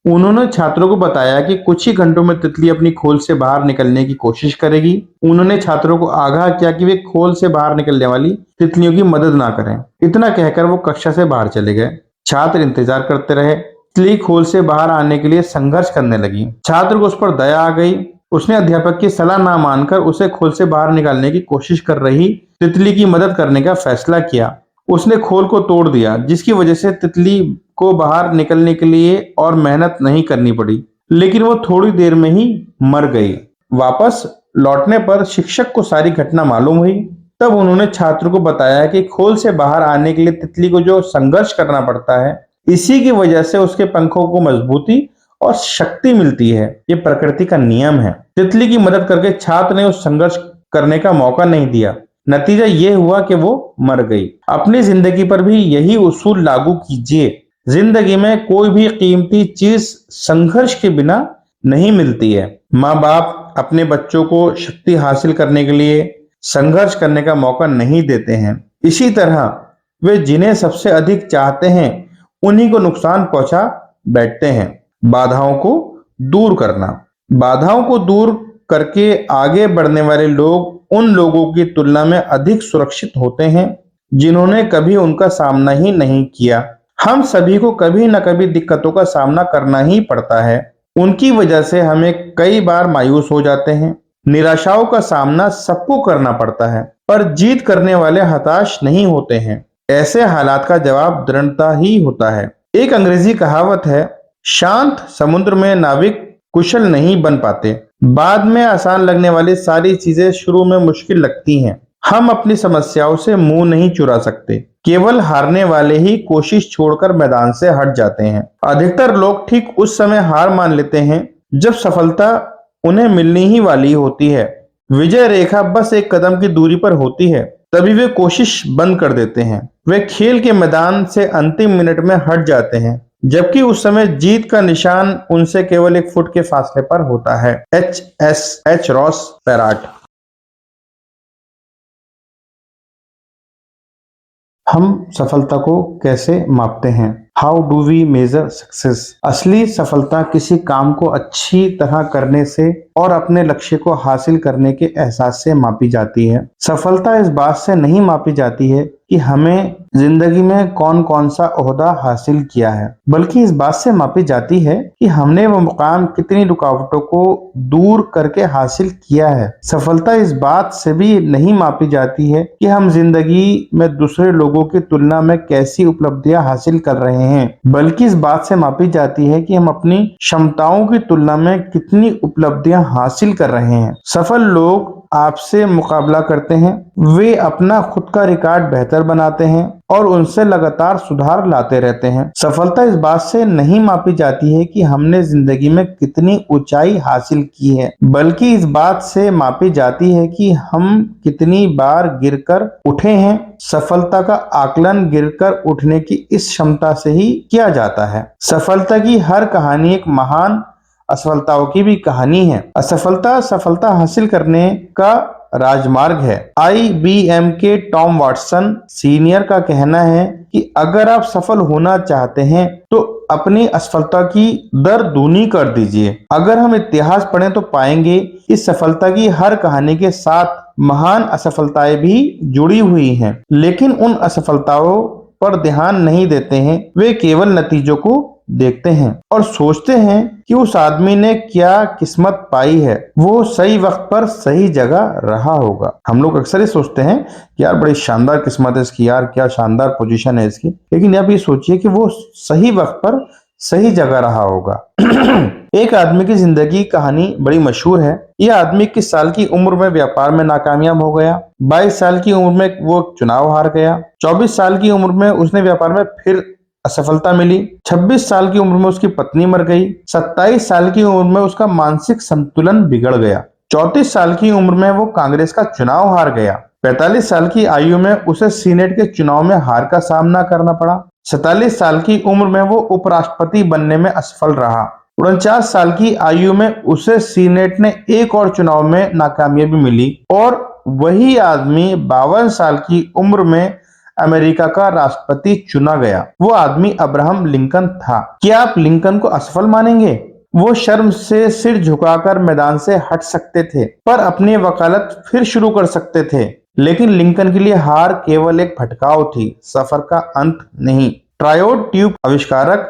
उन्होंने छात्रों को बताया कि कुछ ही घंटों में तितली अपनी खोल से बाहर निकलने की कोशिश करेगी। उन्होंने छात्रों को आगाह किया कि वे खोल से बाहर निकलने वाली तितलियों की मदद ना करें। इतना कहकर वो कक्षा से बाहर चले गए। छात्र इंतजार करते रहे। तितली खोल से बाहर आने के लिए संघर्ष करने लगी। छात्र को उस पर दया आ गई। उसने अध्यापक की सलाह ना मानकर उसे खोल से बाहर निकालने की कोशिश कर रही तितली की मदद करने का फैसला किया। उसने खोल को तोड़ दिया, जिसकी वजह से तितली को बाहर निकलने के लिए और मेहनत नहीं करनी पड़ी, लेकिन वो थोड़ी देर में ही मर गई। वापस लौटने पर शिक्षक को सारी घटना मालूम हुई। तब उन्होंने छात्र को बताया कि खोल से बाहर आने के लिए तितली को जो संघर्ष करना पड़ता है, इसी की वजह से उसके पंखों को मजबूती और शक्ति मिलती है। ये प्रकृति का नियम है। तितली की मदद करके छात्र ने उस संघर्ष करने का मौका नहीं दिया। नतीजा ये हुआ कि वो मर गई। अपनी जिंदगी पर भी यही उसूल लागू कीजिए। जिंदगी में कोई भी कीमती चीज संघर्ष के बिना नहीं मिलती है। माँ बाप अपने बच्चों को शक्ति हासिल करने के लिए संघर्ष करने का मौका नहीं देते हैं। इसी तरह वे जिन्हें सबसे अधिक चाहते हैं उन्हीं को नुकसान पहुंचा बैठते हैं। बाधाओं को दूर करना। बाधाओं को दूर करके आगे बढ़ने वाले लोग उन लोगों की तुलना में अधिक सुरक्षित होते हैं जिन्होंने कभी उनका सामना ही नहीं किया। हम सभी को कभी न कभी दिक्कतों का सामना करना ही पड़ता है। उनकी वजह से हमें कई बार मायूस हो जाते हैं। निराशाओं का सामना सबको करना पड़ता है, पर जीत करने वाले हताश नहीं होते हैं। ऐसे हालात का जवाब दृढ़ता ही होता है। एक अंग्रेजी कहावत है, शांत समुद्र में नाविक कुशल नहीं बन पाते। बाद में आसान लगने वाली सारी चीजें शुरू में मुश्किल लगती हैं। हम अपनी समस्याओं से मुंह नहीं चुरा सकते। केवल हारने वाले ही कोशिश छोड़कर मैदान से हट जाते हैं। अधिकतर लोग ठीक उस समय हार मान लेते हैं जब सफलता उन्हें मिलनी ही वाली होती है। विजय रेखा बस एक कदम की दूरी पर होती है, तभी वे कोशिश बंद कर देते हैं। वे खेल के मैदान से अंतिम मिनट में हट जाते हैं, जबकि उस समय जीत का निशान उनसे केवल 1 फुट के फासले पर होता है। H. Ross Perot. हम सफलता को कैसे मापते हैं? How do we measure success? असली सफलता किसी काम को अच्छी तरह करने से और अपने लक्ष्य को हासिल करने के एहसास से मापी जाती है। सफलता इस बात से नहीं मापी जाती है कि हमें जिंदगी में कौन कौन सा ओहदा हासिल किया है, बल्कि इस बात से मापी जाती है कि हमने वो मुकाम कितनी रुकावटों को दूर करके हासिल किया है। सफलता इस बात से भी नहीं मापी जाती है कि हम जिंदगी में दूसरे लोगों की तुलना में कैसी उपलब्धियां हासिल कर रहे हैं, बल्कि इस बात से मापी जाती है कि हम अपनी क्षमताओं की तुलना में कितनी उपलब्धियां हासिल कर रहे हैं। सफल लोग आपसे मुकाबला करते हैं, वे अपना खुद का रिकॉर्ड बेहतर बनाते हैं और उनसे लगातार सुधार लाते रहते हैं। सफलता इस बात से नहीं मापी जाती है कि हमने जिंदगी में कितनी ऊंचाई हासिल की है, बल्कि इस बात से मापी जाती है कि हम कितनी बार गिरकर उठे हैं। सफलता का आकलन गिरकर उठने की इस क्षमता से ही किया जाता है। सफलता की हर कहानी एक महान असफलताओं की भी कहानी है। असफलता सफलता हासिल करने का राजमार्ग है। IBM के टॉम वाटसन सीनियर का कहना है कि अगर आप सफल होना चाहते हैं तो अपनी असफलता की दर दूनी कर दीजिए। अगर हम इतिहास पढ़ें तो पाएंगे इस सफलता की हर कहानी के साथ महान असफलताएं भी जुड़ी हुई हैं, लेकिन उन असफलताओं पर ध्यान नहीं देते हैं। वे केवल नतीजों को देखते हैं और सोचते हैं कि उस आदमी ने क्या किस्मत पाई है, वो सही वक्त पर सही जगह रहा होगा। हम लोग अक्सर ही सोचते हैं कि यार बड़ी शानदार किस्मत है इसकी, यार क्या शानदार पोजीशन है इसकी, लेकिन आप ये सोचिए कि वो सही वक्त पर सही जगह रहा होगा। एक आदमी की जिंदगी कहानी बड़ी मशहूर है। यह आदमी 21 साल की उम्र में व्यापार में नाकामयाब हो गया। 22 साल की उम्र में वो चुनाव हार गया। 24 साल की उम्र में उसने व्यापार में फिर असफलता मिली। 26 साल की उम्र में उसकी पत्नी मर गई। 27 साल की उम्र में उसका मानसिक संतुलन बिगड़ गया। 34 साल की उम्र में वो कांग्रेस का चुनाव हार गया। 45 साल की आयु में उसे सीनेट के चुनाव में हार का सामना करना पड़ा। 47 साल की उम्र में वो उपराष्ट्रपति बनने में असफल रहा। 49 साल की आयु में उसे सीनेट ने एक और चुनाव में नाकामयाबी मिली और वही आदमी 52 साल की उम्र में अमेरिका का राष्ट्रपति चुना गया। वो आदमी अब्राहम लिंकन था। क्या आप लिंकन को असफल मानेंगे? वो शर्म से सिर झुकाकर मैदान से हट सकते थे, पर अपनी वकालत फिर शुरू कर सकते थे। लेकिन लिंकन के लिए हार केवल एक भटकाव थी, सफर का अंत नहीं। ट्रायोड ट्यूब आविष्कारक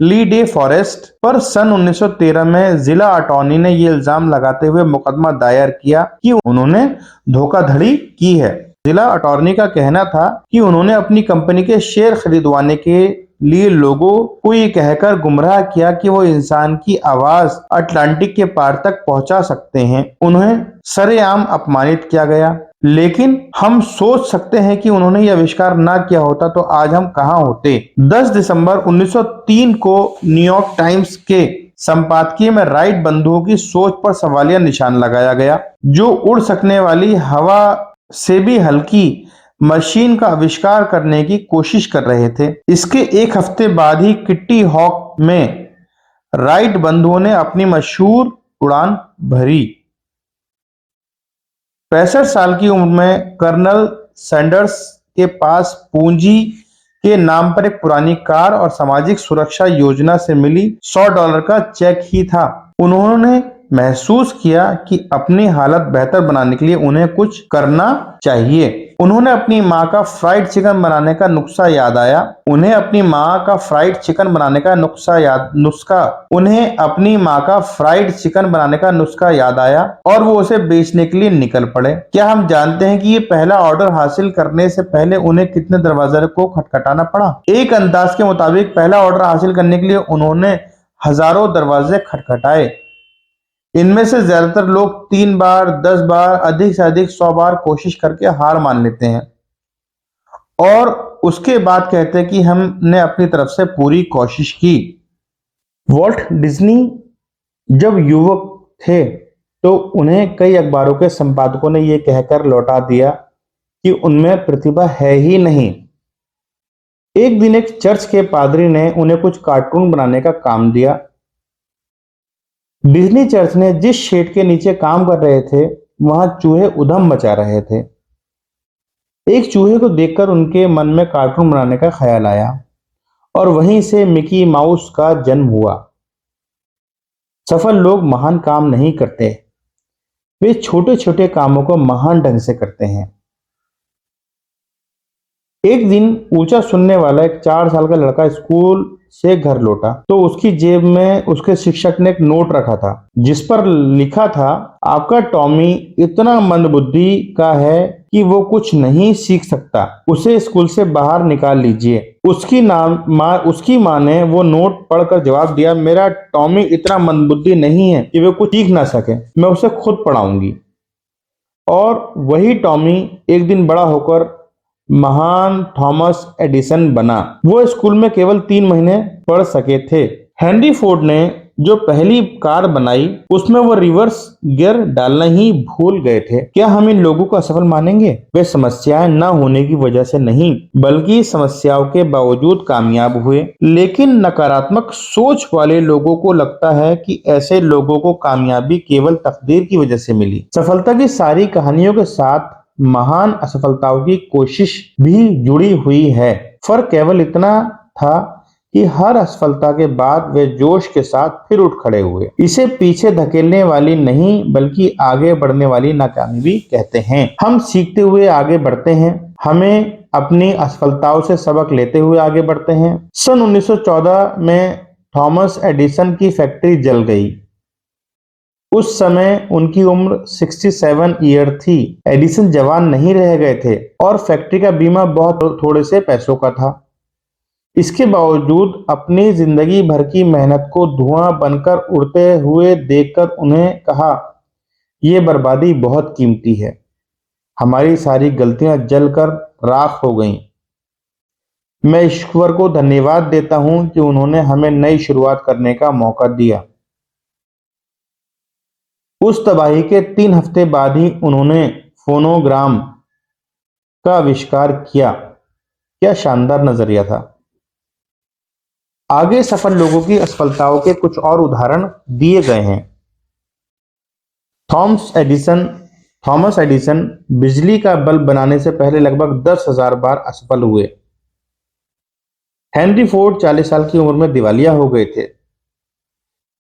ली डे फॉरेस्ट पर सन 1913 में जिला अटॉर्नी ने ये इल्जाम लगाते हुए मुकदमा दायर किया कि उन्होंने धोखाधड़ी की है। जिला अटॉर्नी का कहना था कि उन्होंने अपनी कंपनी के शेयर खरीदवाने के लिए लोगों को ये कहकर गुमराह किया कि वो इंसान की आवाज अटलांटिक के पार तक पहुंचा सकते हैं। उन्हें सरेआम अपमानित किया गया, लेकिन हम सोच सकते हैं कि उन्होंने यह आविष्कार ना किया होता तो आज हम कहां होते। 10 दिसंबर 1903 को न्यूयॉर्क टाइम्स के संपादकीय में राइट बंधुओं की सोच पर सवालिया निशान लगाया गया, जो उड़ सकने वाली हवा से भी हल्की मशीन का आविष्कार करने की कोशिश कर रहे थे। इसके एक हफ्ते बाद ही किट्टी हॉक में राइट बंधुओं ने अपनी मशहूर उड़ान भरी। 65 साल की उम्र में कर्नल सैंडर्स के पास पूंजी के नाम पर एक पुरानी कार और सामाजिक सुरक्षा योजना से मिली $100 का चेक ही था। उन्होंने महसूस किया कि अपनी हालत बेहतर बनाने के लिए उन्हें कुछ करना चाहिए। उन्होंने अपनी माँ का फ्राइड चिकन बनाने का नुस्खा याद आया। उन्हें अपनी माँ का फ्राइड चिकन बनाने का नुस्खा याद आया और वो उसे बेचने के लिए निकल पड़े। क्या हम जानते हैं कि ये पहला ऑर्डर हासिल करने से पहले उन्हें कितने दरवाजे को खटखटाना पड़ा? एक अंदाज के मुताबिक पहला ऑर्डर हासिल करने के लिए उन्होंने हजारों दरवाजे खटखटाए। इनमें से ज्यादातर लोग 3 बार, 10 बार, अधिक से अधिक 100 बार कोशिश करके हार मान लेते हैं और उसके बाद कहते हैं कि हमने अपनी तरफ से पूरी कोशिश की। वॉल्ट डिज्नी जब युवक थे तो उन्हें कई अखबारों के संपादकों ने यह कहकर लौटा दिया कि उनमें प्रतिभा है ही नहीं। एक दिन एक चर्च के पादरी ने उन्हें कुछ कार्टून बनाने का काम दिया। डिज्नी चर्च ने जिस शेड के नीचे काम कर रहे थे वहां चूहे उधम मचा रहे थे। एक चूहे को देखकर उनके मन में कार्टून बनाने का ख्याल आया और वहीं से मिकी माउस का जन्म हुआ। सफल लोग महान काम नहीं करते, वे छोटे छोटे कामों को महान ढंग से करते हैं। एक दिन ऊंचा सुनने वाला एक 4 साल का लड़का स्कूल से घर लौटा तो उसकी जेब में उसके शिक्षक ने एक नोट रखा था जिस पर लिखा था, आपका टॉमी इतना मंदबुद्धि का है कि वो कुछ नहीं सीख सकता, उसे स्कूल से बाहर निकाल लीजिए। उसकी माँ ने वो नोट पढ़कर जवाब दिया, मेरा टॉमी इतना मंदबुद्धि नहीं है कि वो कुछ सीख ना सके, मैं उसे खुद पढ़ाऊंगी। और वही टॉमी एक दिन बड़ा होकर महान थॉमस एडिसन बना। वो स्कूल में केवल 3 महीने पढ़ सके थे। हेनरी फोर्ड ने जो पहली कार बनाई उसमें वो रिवर्स गियर डालना ही भूल गए थे। क्या हम इन लोगों को असफल मानेंगे? वे समस्याएं न होने की वजह से नहीं बल्कि समस्याओं के बावजूद कामयाब हुए। लेकिन नकारात्मक सोच वाले लोगों को लगता है कि ऐसे लोगों को कामयाबी केवल तकदीर की वजह से मिली। सफलता की सारी कहानियों के साथ महान असफलताओं की कोशिश भी जुड़ी हुई है। फर्क केवल इतना था कि हर असफलता के बाद वे जोश के साथ फिर उठ खड़े हुए। इसे पीछे धकेलने वाली नहीं बल्कि आगे बढ़ने वाली नाकामी भी कहते हैं। हम सीखते हुए आगे बढ़ते हैं, हमें अपनी असफलताओं से सबक लेते हुए आगे बढ़ते हैं। सन 1914 में थॉमस एडिसन की फैक्ट्री जल गई। उस समय उनकी उम्र 67 ईयर थी। एडिसन जवान नहीं रह गए थे और फैक्ट्री का बीमा बहुत थोड़े से पैसों का था। इसके बावजूद अपनी जिंदगी भर की मेहनत को धुआं बनकर उड़ते हुए देखकर उन्हें कहा, यह बर्बादी बहुत कीमती है। हमारी सारी गलतियां जलकर राख हो गईं। मैं ईश्वर को धन्यवाद देता हूं कि उन्होंने हमें नई शुरुआत करने का मौका दिया। उस तबाही के 3 हफ्ते बाद ही उन्होंने फोनोग्राम का आविष्कार किया। क्या शानदार नजरिया था। आगे सफल लोगों की असफलताओं के कुछ और उदाहरण दिए गए हैं। थॉमस एडिसन बिजली का बल्ब बनाने से पहले लगभग 10,000 बार असफल हुए। हेनरी फोर्ड 40 साल की उम्र में दिवालिया हो गए थे।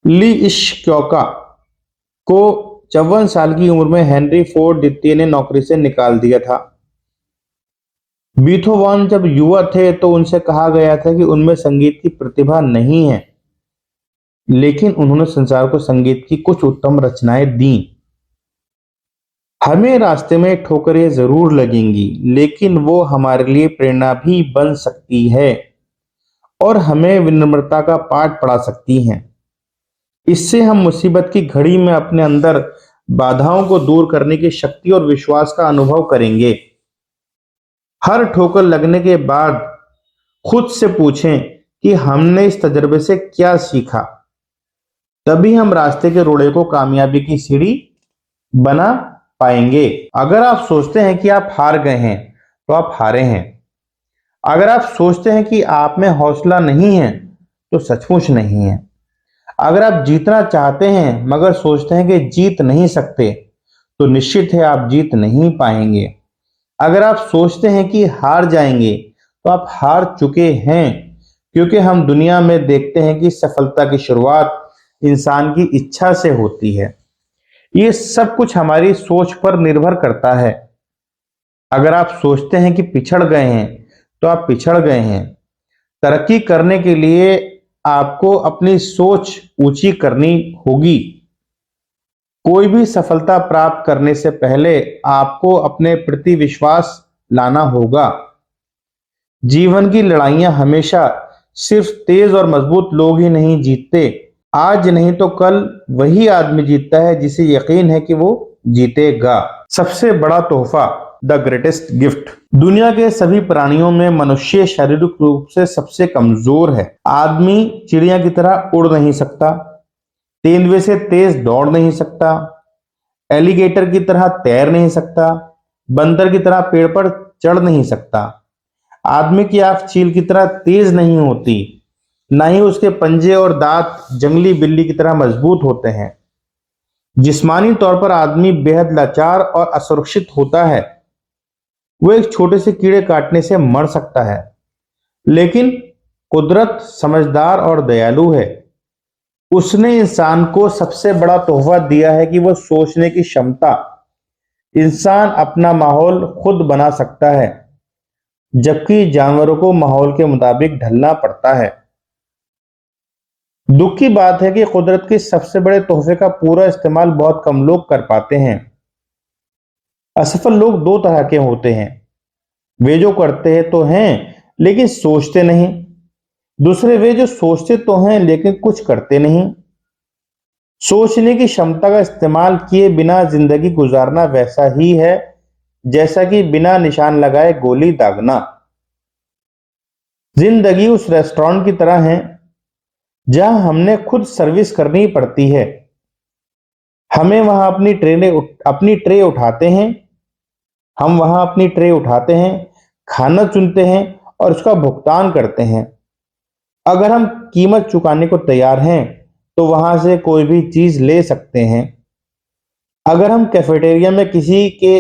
ली इश्क्योका को 54 साल की उम्र में हेनरी फोर्ड द्वितीय ने नौकरी से निकाल दिया था। बीथोवन जब युवा थे तो उनसे कहा गया था कि उनमें संगीत की प्रतिभा नहीं है, लेकिन उन्होंने संसार को संगीत की कुछ उत्तम रचनाएं दी। हमें रास्ते में ठोकरें जरूर लगेंगी, लेकिन वो हमारे लिए प्रेरणा भी बन सकती है और हमें विनम्रता का पाठ पढ़ा सकती हैं। इससे हम मुसीबत की घड़ी में अपने अंदर बाधाओं को दूर करने की शक्ति और विश्वास का अनुभव करेंगे। हर ठोकर लगने के बाद खुद से पूछें कि हमने इस तजर्बे से क्या सीखा। तभी हम रास्ते के रोड़े को कामयाबी की सीढ़ी बना पाएंगे। अगर आप सोचते हैं कि आप हार गए हैं तो आप हारे हैं। अगर आप सोचते हैं कि आप में हौसला नहीं है तो सचमुच नहीं है। अगर आप जीतना चाहते हैं मगर सोचते हैं कि जीत नहीं सकते तो निश्चित है आप जीत नहीं पाएंगे। अगर आप सोचते हैं कि हार जाएंगे तो आप हार चुके हैं, क्योंकि हम दुनिया में देखते हैं कि सफलता की शुरुआत इंसान की इच्छा से होती है। ये सब कुछ हमारी सोच पर निर्भर करता है। अगर आप सोचते हैं कि पिछड़ गए हैं तो आप पिछड़ गए हैं। तरक्की करने के लिए आपको अपनी सोच ऊंची करनी होगी। कोई भी सफलता प्राप्त करने से पहले आपको अपने प्रति विश्वास लाना होगा। जीवन की लड़ाइयां हमेशा सिर्फ तेज और मजबूत लोग ही नहीं जीतते। आज नहीं तो कल वही आदमी जीतता है जिसे यकीन है कि वो जीतेगा। सबसे बड़ा तोहफा, द ग्रेटेस्ट गिफ्ट। दुनिया के सभी प्राणियों में मनुष्य शारीरिक रूप से सबसे कमजोर है। आदमी चिड़िया की तरह उड़ नहीं सकता, तेंदुए से तेज दौड़ नहीं सकता, एलिगेटर की तरह तैर नहीं सकता, बंदर की तरह पेड़ पर चढ़ नहीं सकता। आदमी की आंख चील की तरह तेज नहीं होती, ना ही उसके पंजे और दांत जंगली बिल्ली की तरह मजबूत होते हैं। जिस्मानी तौर पर आदमी बेहद लाचार और असुरक्षित होता है। वो एक छोटे से कीड़े काटने से मर सकता है, लेकिन कुदरत समझदार और दयालु है। उसने इंसान को सबसे बड़ा तोहफा दिया है कि वो सोचने की क्षमता। इंसान अपना माहौल खुद बना सकता है, जबकि जानवरों को माहौल के मुताबिक ढलना पड़ता है। दुख की बात है कि कुदरत के सबसे बड़े तोहफे का पूरा इस्तेमाल बहुत कम लोग कर पाते हैं। असफल लोग दो तरह के होते हैं, वे जो करते हैं तो हैं लेकिन सोचते नहीं। दूसरे वे जो सोचते तो हैं लेकिन कुछ करते नहीं। सोचने की क्षमता का इस्तेमाल किए बिना जिंदगी गुजारना वैसा ही है जैसा कि बिना निशान लगाए गोली दागना। जिंदगी उस रेस्टोरेंट की तरह है जहां हमने खुद सर्विस करनी पड़ती है। हमें वहां अपनी ट्रे उठाते हैं, हम वहां अपनी ट्रे उठाते हैं, खाना चुनते हैं और उसका भुगतान करते हैं। अगर हम कीमत चुकाने को तैयार हैं तो वहां से कोई भी चीज ले सकते हैं। अगर हम कैफेटेरिया में किसी के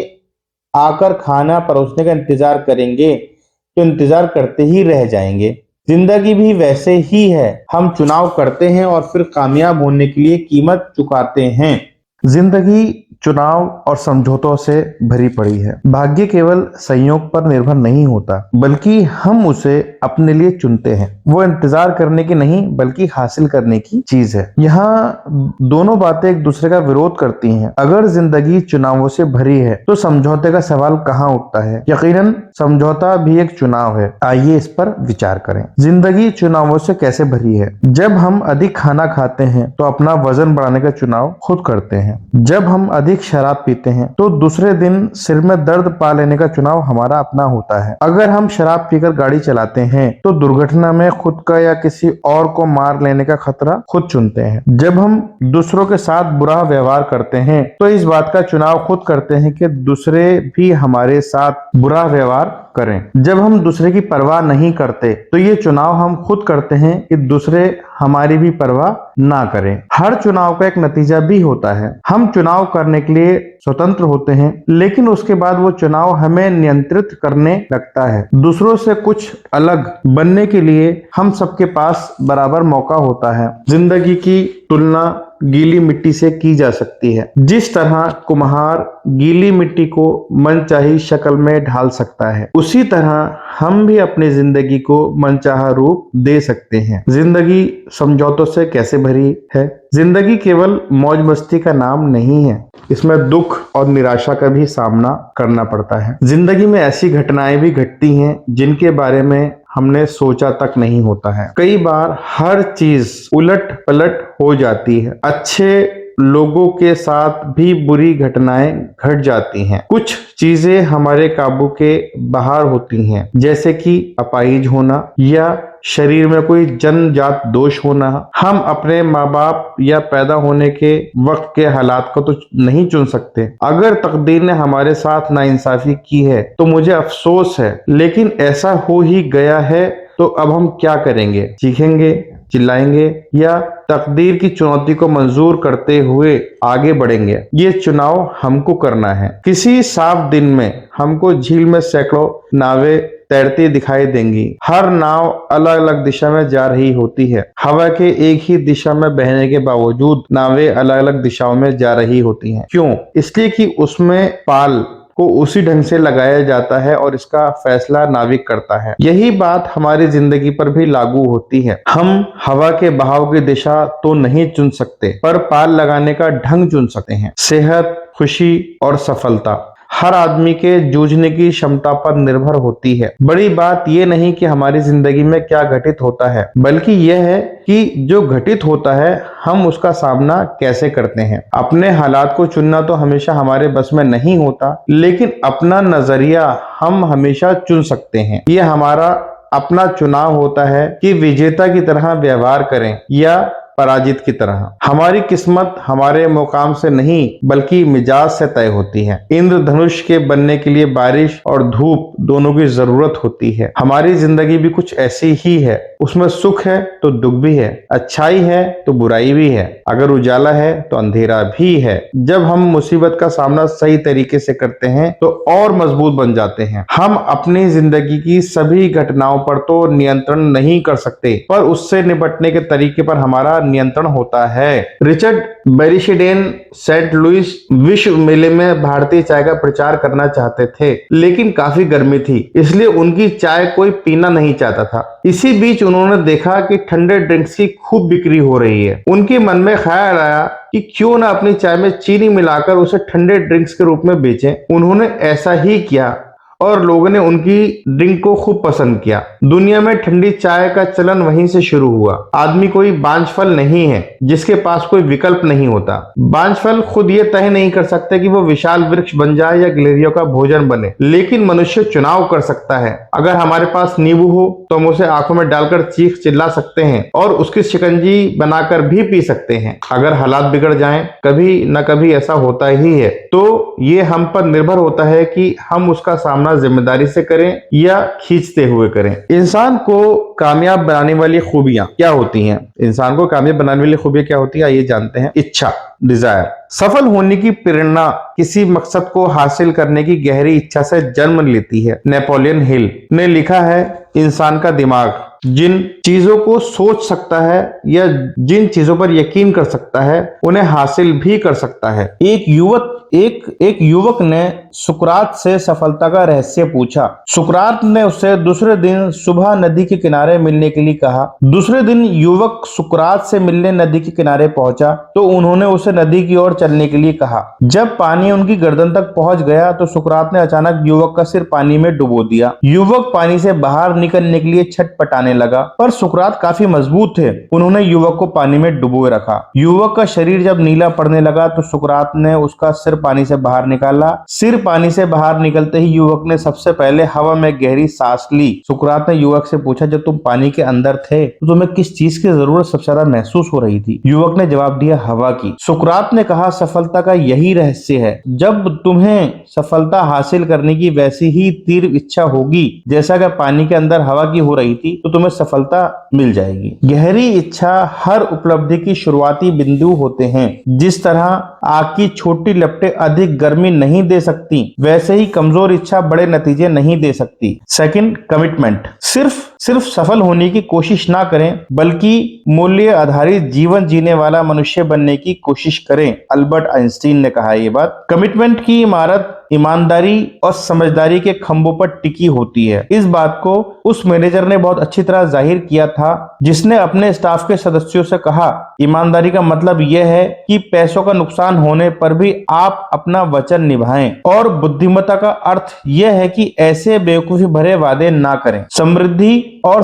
आकर खाना परोसने का इंतजार करेंगे तो इंतजार करते ही रह जाएंगे। जिंदगी भी वैसे ही है, हम चुनाव करते हैं और फिर कामयाब होने के लिए कीमत चुकाते हैं। जिंदगी चुनाव और समझौतों से भरी पड़ी है। भाग्य केवल संयोग पर निर्भर नहीं होता, बल्कि हम उसे अपने लिए चुनते हैं। वो इंतजार करने की नहीं बल्कि हासिल करने की चीज है। यहाँ दोनों बातें एक दूसरे का विरोध करती हैं। अगर जिंदगी चुनावों से भरी है तो समझौते का सवाल कहाँ उठता है? यकीनन समझौता भी एक चुनाव है। आइए इस पर विचार करें। जिंदगी चुनावों से कैसे भरी है? जब हम अधिक खाना खाते हैं तो अपना वजन बढ़ाने का चुनाव खुद करते हैं। जब हम अधिक शराब पीते हैं तो दूसरे दिन सिर में दर्द पा लेने का चुनाव हमारा अपना होता है। अगर हम शराब पीकर गाड़ी चलाते हैं तो दुर्घटना में खुद का या किसी और को मार लेने का खतरा खुद चुनते हैं। जब हम दूसरों के साथ बुरा व्यवहार करते हैं तो इस बात का चुनाव खुद करते हैं कि दूसरे भी हमारे साथ बुरा व्यवहार करें। जब हम दूसरे की परवाह नहीं करते तो ये चुनाव हम खुद करते हैं कि दूसरे हमारी भी परवाह ना करें। हर चुनाव का एक नतीजा भी होता है। हम चुनाव करने के लिए स्वतंत्र होते हैं, लेकिन उसके बाद वो चुनाव हमें नियंत्रित करने लगता है। दूसरों से कुछ अलग बनने के लिए हम सबके पास बराबर मौका होता है। जिंदगी की तुलना गीली मिट्टी से की जा सकती है। जिस तरह कुम्हार गीली मिट्टी को मनचाही शक्ल में ढाल सकता है, उसी तरह हम भी अपनी जिंदगी को मनचाहा रूप दे सकते हैं। जिंदगी समझौतों से कैसे भरी है? जिंदगी केवल मौज मस्ती का नाम नहीं है, इसमें दुख और निराशा का भी सामना करना पड़ता है। जिंदगी में ऐसी घटनाएं भी घटती हैं जिनके बारे में हमने सोचा तक नहीं होता है। कई बार हर चीज उलट पलट हो जाती है। अच्छे लोगों के साथ भी बुरी घटनाएं घट जाती हैं। कुछ चीजें हमारे काबू के बाहर होती हैं, जैसे कि अपाहिज होना या शरीर में कोई जन्मजात दोष होना। हम अपने माँ बाप या पैदा होने के वक्त के हालात को तो नहीं चुन सकते। अगर तकदीर ने हमारे साथ नाइंसाफी की है तो मुझे अफसोस है, लेकिन ऐसा हो ही गया है तो अब हम क्या करेंगे? चीखेंगे, चिल्लाएंगे या तकदीर की चुनौती को मंजूर करते हुए आगे बढ़ेंगे? ये चुनाव हमको करना है। किसी साफ दिन में हमको झील में सैकड़ों नावें तैरती दिखाई देंगी। हर नाव अलग अलग दिशा में जा रही होती है। हवा के एक ही दिशा में बहने के बावजूद नावें अलग अलग दिशाओं में जा रही होती हैं। क्यों? इसलिए कि उसमें पाल को उसी ढंग से लगाया जाता है और इसका फैसला नाविक करता है। यही बात हमारी जिंदगी पर भी लागू होती है। हम हवा के बहाव की दिशा तो नहीं चुन सकते, पर पाल लगाने का ढंग चुन सकते हैं। सेहत, खुशी और सफलता हर आदमी के जूझने की क्षमता पर निर्भर होती है। बड़ी बात यह नहीं कि हमारी जिंदगी में क्या घटित होता है, बल्कि यह है कि जो घटित होता है हम उसका सामना कैसे करते हैं। अपने हालात को चुनना तो हमेशा हमारे बस में नहीं होता, लेकिन अपना नजरिया हम हमेशा चुन सकते हैं। यह हमारा अपना चुनाव होता है कि विजेता की तरह व्यवहार करें या पराजित की तरह। हमारी किस्मत हमारे मुकाम से नहीं बल्कि मिजाज से तय होती है। इंद्रधनुष के बनने के लिए बारिश और धूप दोनों की जरूरत होती है। हमारी जिंदगी भी कुछ ऐसी ही है। उसमें सुख है तो दुख भी है, अच्छाई है तो बुराई भी है, अगर उजाला है तो अंधेरा भी है। जब हम मुसीबत का सामना सही तरीके से करते हैं तो और मजबूत बन जाते हैं। हम अपनी जिंदगी की सभी घटनाओं पर तो नियंत्रण नहीं कर सकते, पर उससे निपटने के तरीके पर हमारा नियंत्रण होता है। रिचर्ड बेरिशेडेन सेंट लुइस विश्व मेले में भारतीय चाय का प्रचार करना चाहते थे, लेकिन काफी गर्मी थी, इसलिए उनकी चाय कोई पीना नहीं चाहता था। इसी बीच उन्होंने देखा कि ठंडे ड्रिंक्स की खूब बिक्री हो रही है। उनके मन में ख्याल आया कि क्यों ना अपनी चाय में चीनी मिलाकर उसे ठंडे ड्रिंक्स के रूप में बेचें। उन्होंने ऐसा ही किया और लोगों ने उनकी ड्रिंक को खूब पसंद किया। दुनिया में ठंडी चाय का चलन वहीं से शुरू हुआ। आदमी कोई बांझफल नहीं है जिसके पास कोई विकल्प नहीं होता। बांझफल खुद ये तय नहीं कर सकते कि वो विशाल वृक्ष बन जाए या गिलहरियों का भोजन बने, लेकिन मनुष्य चुनाव कर सकता है। अगर हमारे पास नींबू हो तो हम उसे आंखों में डालकर चीख चिल्ला सकते हैं और उसकी शिकंजी बनाकर भी पी सकते हैं। अगर हालात बिगड़ जाएं, कभी न कभी ऐसा होता ही है, तो ये हम पर निर्भर होता है कि हम उसका सामना जिम्मेदारी से करें या खींचते हुए करें। इंसान को कामयाब बनाने वाली खूबियां क्या होती हैं? इंसान को कामयाब बनाने वाली खूबियां क्या होती है, आइए जानते हैं। इच्छा, डिजायर। सफल होने की प्रेरणा किसी मकसद को हासिल करने की गहरी इच्छा से जन्म लेती है। नेपोलियन हिल ने लिखा है, इंसान का दिमाग जिन चीजों को सोच सकता है या जिन चीजों पर यकीन कर सकता है उन्हें हासिल भी कर सकता है। एक युवक ने सुकरात से सफलता का रहस्य पूछा। सुकरात ने उससे दूसरे दिन सुबह नदी के किनारे मिलने के लिए कहा। दूसरे दिन युवक सुकरात से मिलने नदी के किनारे पहुंचा तो उन्होंने उसे नदी की ओर चलने के लिए कहा। जब पानी उनकी गर्दन तक पहुंच गया तो सुकरात ने अचानक युवक का सिर पानी में डुबो दिया। युवक पानी से बाहर निकलने के लिए छटपटाने लगा, पर सुकरात काफी मजबूत थे। उन्होंने युवक को पानी में डुबोए रखा। युवक का शरीर जब नीला पड़ने लगा तो सुकरात ने उसका सिर पानी से बाहर निकाला। सिर पानी से बाहर निकलते ही युवक ने सबसे पहले हवा में गहरी सांस ली। सुकरात ने युवक से पूछा, जब तुम पानी के अंदर थे तो तुम्हें किस चीज की जरूरत सबसे ज्यादा महसूस हो रही थी? युवक ने जवाब दिया, हवा की। सुकरात ने कहा, सफलता का यही रहस्य है। जब तुम्हें सफलता हासिल करने की वैसी ही तीव्र इच्छा होगी जैसा कि पानी के अंदर हवा की हो रही थी, तो तुम्हें सफलता मिल जाएगी। गहरी इच्छा हर उपलब्धि की शुरुआती बिंदु होते हैं। जिस तरह आग की छोटी लपटें अधिक गर्मी नहीं दे सकती, वैसे ही कमजोर इच्छा बड़े नतीजे नहीं दे सकती। Second, commitment. सिर्फ सफल होने की कोशिश ना करें, बल्कि मूल्य आधारित जीवन जीने वाला मनुष्य बनने की कोशिश करें। अल्बर्ट आइंस्टीन ने कहा ये बात। कमिटमेंट की इमारत ईमानदारी और समझदारी के खंभों पर टिकी होती है। इस बात को उस मैनेजर ने बहुत अच्छी तरह जाहिर किया था जिसने अपने स्टाफ के सदस्यों से कहा, ईमानदारी का मतलब यह है कि पैसों का नुकसान होने पर भी आप अपना वचन निभाएं, और बुद्धिमत्ता का अर्थ यह है कि ऐसे बेवकूफी भरे वादे ना करें। समृद्धि और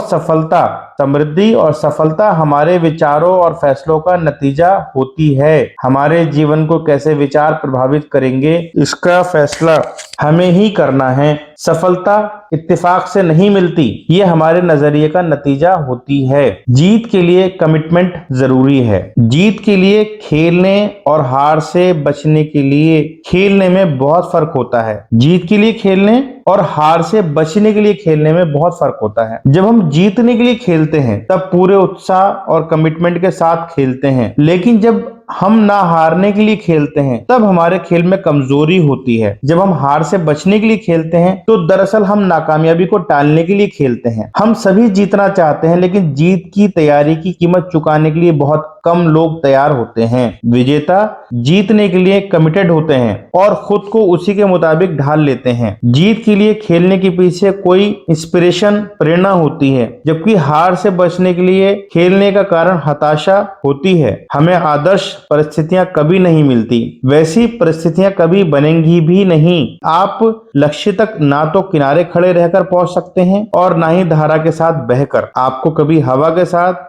सफलता हमारे विचारों और फैसलों का नतीजा होती है। हमारे जीवन को कैसे विचार प्रभावित करेंगे, इसका फैसला हमें ही करना है। सफलता इत्तेफाक से नहीं मिलती, ये हमारे नजरिए का नतीजा होती है। जीत के लिए कमिटमेंट जरूरी है। जीत के लिए खेलने और हार से बचने के लिए खेलने में बहुत फर्क होता है। जीत के लिए खेलने और हार से बचने के लिए खेलने में बहुत फर्क होता है। जब हम जीतने के लिए खेलते हैं तब पूरे उत्साह और कमिटमेंट के साथ खेलते हैं, लेकिन जब हम ना हारने के लिए खेलते हैं तब हमारे खेल में कमजोरी होती है। जब हम हार से बचने के लिए खेलते हैं तो दरअसल हम नाकामयाबी को टालने के लिए खेलते हैं। हम सभी जीतना चाहते हैं, लेकिन जीत की तैयारी की कीमत चुकाने के लिए बहुत कम लोग तैयार होते हैं। विजेता जीतने के लिए कमिटेड होते हैं और खुद को उसी के मुताबिक ढाल लेते हैं। जीत के लिए खेलने के पीछे कोई इंस्पिरेशन, प्रेरणा होती है, जबकि हार से बचने के लिए खेलने का कारण हताशा होती है। हमें आदर्श परिस्थितियां कभी नहीं मिलती, वैसी परिस्थितियां कभी बनेंगी भी नहीं। आप लक्ष्य तक ना तो किनारे खड़े रहकर पहुंच सकते हैं और ना ही धारा के साथ बहकर। आपको कभी हवा के साथ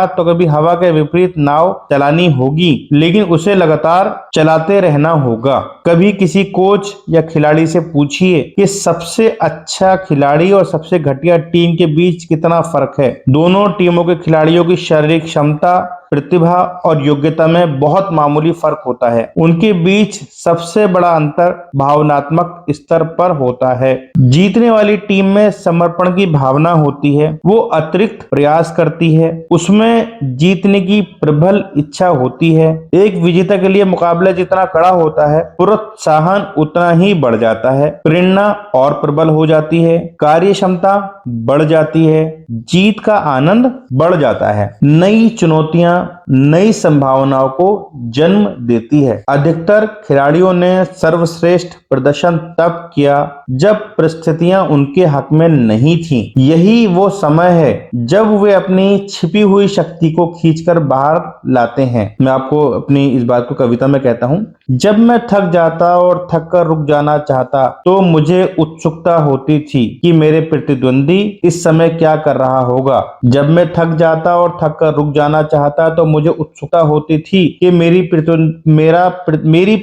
तो कभी हवा के विपरीत नाव चलानी होगी, लेकिन उसे लगातार चलाते रहना होगा। कभी किसी कोच या खिलाड़ी से पूछिए कि सबसे अच्छा खिलाड़ी और सबसे घटिया टीम के बीच कितना फर्क है। दोनों टीमों के खिलाड़ियों की शारीरिक क्षमता, प्रतिभा और योग्यता में बहुत मामूली फर्क होता है। उनके बीच सबसे बड़ा अंतर भावनात्मक स्तर पर होता है। जीतने वाली टीम में समर्पण की भावना होती है, वो अतिरिक्त प्रयास करती है, उसमें जीतने की प्रबल इच्छा होती है। एक विजेता के लिए मुकाबला जितना कड़ा होता है, प्रोत्साहन उतना ही बढ़ जाता है, प्रेरणा और प्रबल हो जाती है, कार्य क्षमता बढ़ जाती है, जीत का आनंद बढ़ जाता है, नई चुनौतियां नई संभावनाओं को जन्म देती है। अधिकतर खिलाड़ियों ने सर्वश्रेष्ठ प्रदर्शन तब किया जब परिस्थितियां उनके हक में नहीं थीं। यही वो समय है जब वे अपनी छिपी हुई शक्ति को खींचकर बाहर लाते हैं। मैं आपको अपनी इस बात को कविता में कहता हूं। जब मैं थक जाता और थक कर रुक जाना चाहता तो मुझे उत्सुकता होती थी कि मेरे प्रतिद्वंदी इस समय क्या कर रहा होगा। जब मैं थक जाता और थक कर रुक जाना चाहता तो मुझे उत्सुकता होती थी कि मेरी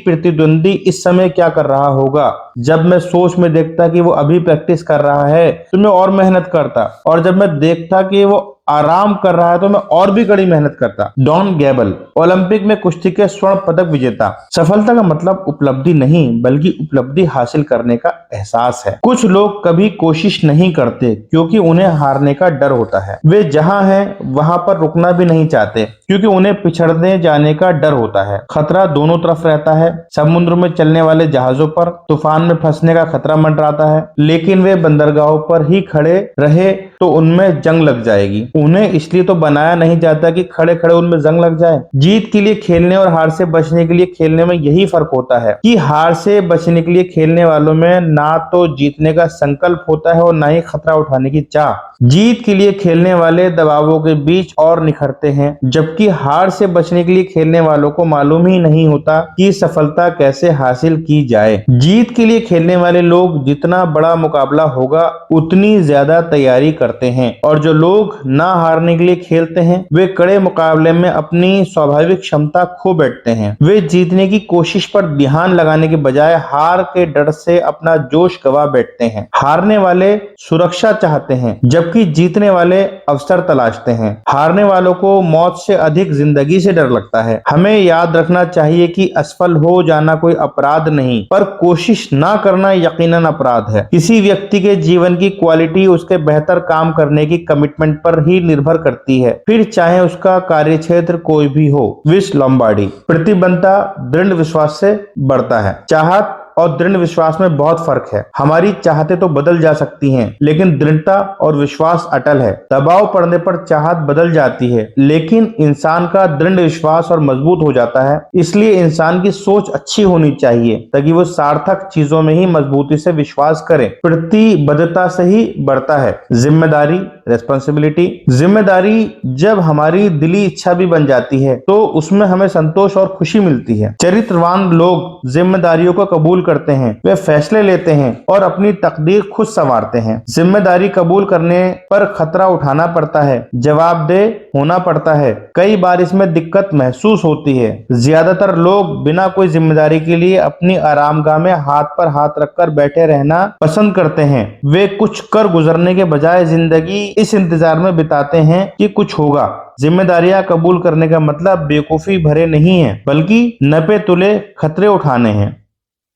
प्रतिद्वंदी इस समय क्या कर रहा होगा। जब मैं सोच में देखता कि वो अभी प्रैक्टिस कर रहा है तो मैं और मेहनत करता, और जब मैं देखता कि वो आराम कर रहा है तो मैं और भी कड़ी मेहनत करता। डॉन गैबल, ओलंपिक में कुश्ती के स्वर्ण पदक विजेता। सफलता का मतलब उपलब्धि नहीं बल्कि उपलब्धि हासिल करने का एहसास है। कुछ लोग कभी कोशिश नहीं करते क्योंकि उन्हें हारने का डर होता है। वे जहां हैं वहां पर रुकना भी नहीं चाहते क्योंकि उन्हें पिछड़ने जाने का डर होता है। खतरा दोनों तरफ रहता है। समुद्र में चलने वाले जहाजों पर तूफान में फंसने का खतरा मंडराता है, लेकिन वे बंदरगाहों पर ही खड़े रहे तो उनमें जंग लग जाएगी। उन्हें इसलिए तो बनाया नहीं जाता कि खड़े खड़े उनमें जंग लग जाए। जीत के लिए खेलने और हार से बचने के लिए खेलने में यही फर्क होता है कि हार से बचने के लिए खेलने वालों में ना तो जीतने का संकल्प होता है और ना ही खतरा उठाने की चाह। जीत के लिए खेलने वाले दबावों के बीच और निखरते हैं, जबकि हार से बचने के लिए खेलने वालों को मालूम ही नहीं होता कि सफलता कैसे हासिल की जाए। जीत के लिए खेलने वाले लोग जितना बड़ा मुकाबला होगा उतनी ज्यादा तैयारी करते हैं, और जो लोग ना हारने के लिए खेलते हैं वे कड़े मुकाबले में अपनी स्वाभाविक क्षमता खो बैठते हैं। वे जीतने की कोशिश पर ध्यान लगाने के बजाय हार के डर से अपना जोश गवा बैठते हैं। हारने वाले सुरक्षा चाहते हैं जबकि जीतने वाले अवसर तलाशते हैं। हारने वालों को मौत से अधिक जिंदगी से डर लगता है। हमें याद रखना चाहिए कि असफल हो जाना कोई अपराध नहीं, पर कोशिश ना करना यकीनन अपराध है। किसी व्यक्ति के जीवन की क्वालिटी उसके बेहतर काम करने की कमिटमेंट पर ही निर्भर करती है, फिर चाहे उसका कार्यक्षेत्र कोई भी हो। Wish Lombardy. प्रतिबद्धता दृढ़ विश्वास से बढ़ता है। चाहत और दृढ़ विश्वास में बहुत फर्क है। हमारी चाहतें तो बदल जा सकती हैं, लेकिन दृढ़ता और विश्वास अटल है। दबाव पड़ने पर चाहत बदल जाती है, लेकिन इंसान का दृढ़ विश्वास और मजबूत हो जाता है। इसलिए इंसान की सोच अच्छी होनी चाहिए ताकि वो सार्थक चीजों में ही मजबूती से विश्वास करे। प्रतिबद्धता से ही बढ़ता है जिम्मेदारी, रेस्पॉन्सिबिलिटी। जिम्मेदारी जब हमारी दिली इच्छा भी बन जाती है तो उसमें हमें संतोष और खुशी मिलती है। चरित्रवान लोग जिम्मेदारियों को कबूल करते हैं, वे फैसले लेते हैं और अपनी तकदीर खुद संवारते हैं। जिम्मेदारी कबूल करने पर खतरा उठाना पड़ता है, जवाबदेह होना पड़ता है, कई बार इसमें दिक्कत महसूस होती है। ज्यादातर लोग बिना कोई जिम्मेदारी के लिए अपनी आरामगाह में हाथ पर हाथ रखकर बैठे रहना पसंद करते हैं। वे कुछ कर गुजरने के बजाय जिंदगी इस इंतजार में बिताते हैं कि कुछ होगा। जिम्मेदारियां कबूल करने का मतलब बेवकूफी भरे नहीं है, बल्कि नपे तुले खतरे उठाने हैं।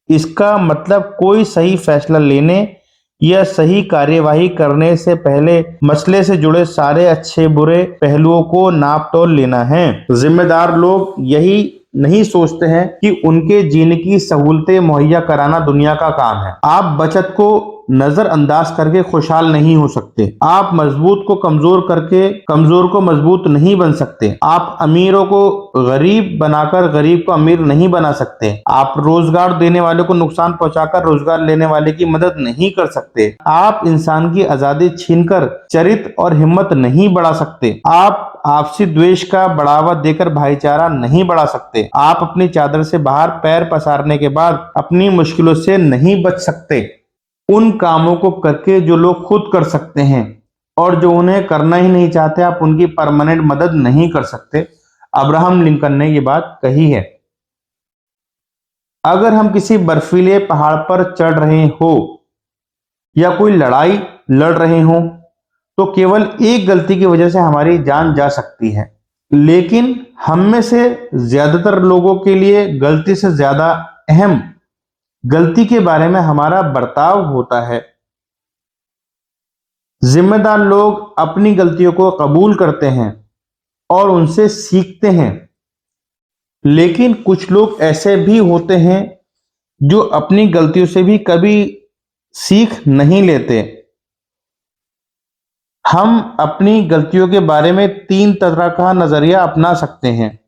इसका मतलब कोई सही फैसला लेने या सही कार्यवाही करने से पहले मसले से जुड़े सारे अच्छे बुरे पहलुओं को नाप तोल लेना है। जिम्मेदार लोग यही नहीं सोचते हैं कि उनके जीने की सहूलतें मुहैया कराना दुनिया का काम है। आप बचत को नजरअंदाज करके खुशहाल नहीं हो सकते। आप मजबूत को कमजोर करके कमजोर को मजबूत नहीं बन सकते। आप अमीरों को गरीब बनाकर गरीब को अमीर नहीं बना सकते। आप रोजगार देने वाले को नुकसान पहुंचाकर रोजगार लेने वाले की मदद नहीं कर सकते। आप इंसान की आजादी छीनकर चरित्र और हिम्मत नहीं बढ़ा सकते। आप आपसी द्वेष का बढ़ावा देकर भाईचारा नहीं बढ़ा सकते। आप अपनी चादर से बाहर पैर पसारने के बाद अपनी मुश्किलों से नहीं बच सकते। उन कामों को करके जो लोग खुद कर सकते हैं और जो उन्हें करना ही नहीं चाहते, आप उनकी परमानेंट मदद नहीं कर सकते। अब्राहम लिंकन ने ये बात कही है। अगर हम किसी बर्फीले पहाड़ पर चढ़ रहे हो या कोई लड़ाई लड़ रहे हो तो केवल एक गलती की वजह से हमारी जान जा सकती है, लेकिन हम में से ज्यादातर लोगों के लिए गलती से ज्यादा अहम गलती के बारे में हमारा बर्ताव होता है। जिम्मेदार लोग अपनी गलतियों को कबूल करते हैं और उनसे सीखते हैं, लेकिन कुछ लोग ऐसे भी होते हैं जो अपनी गलतियों से भी कभी सीख नहीं लेते। हम अपनी गलतियों के बारे में 3 तरह का नजरिया अपना सकते हैं।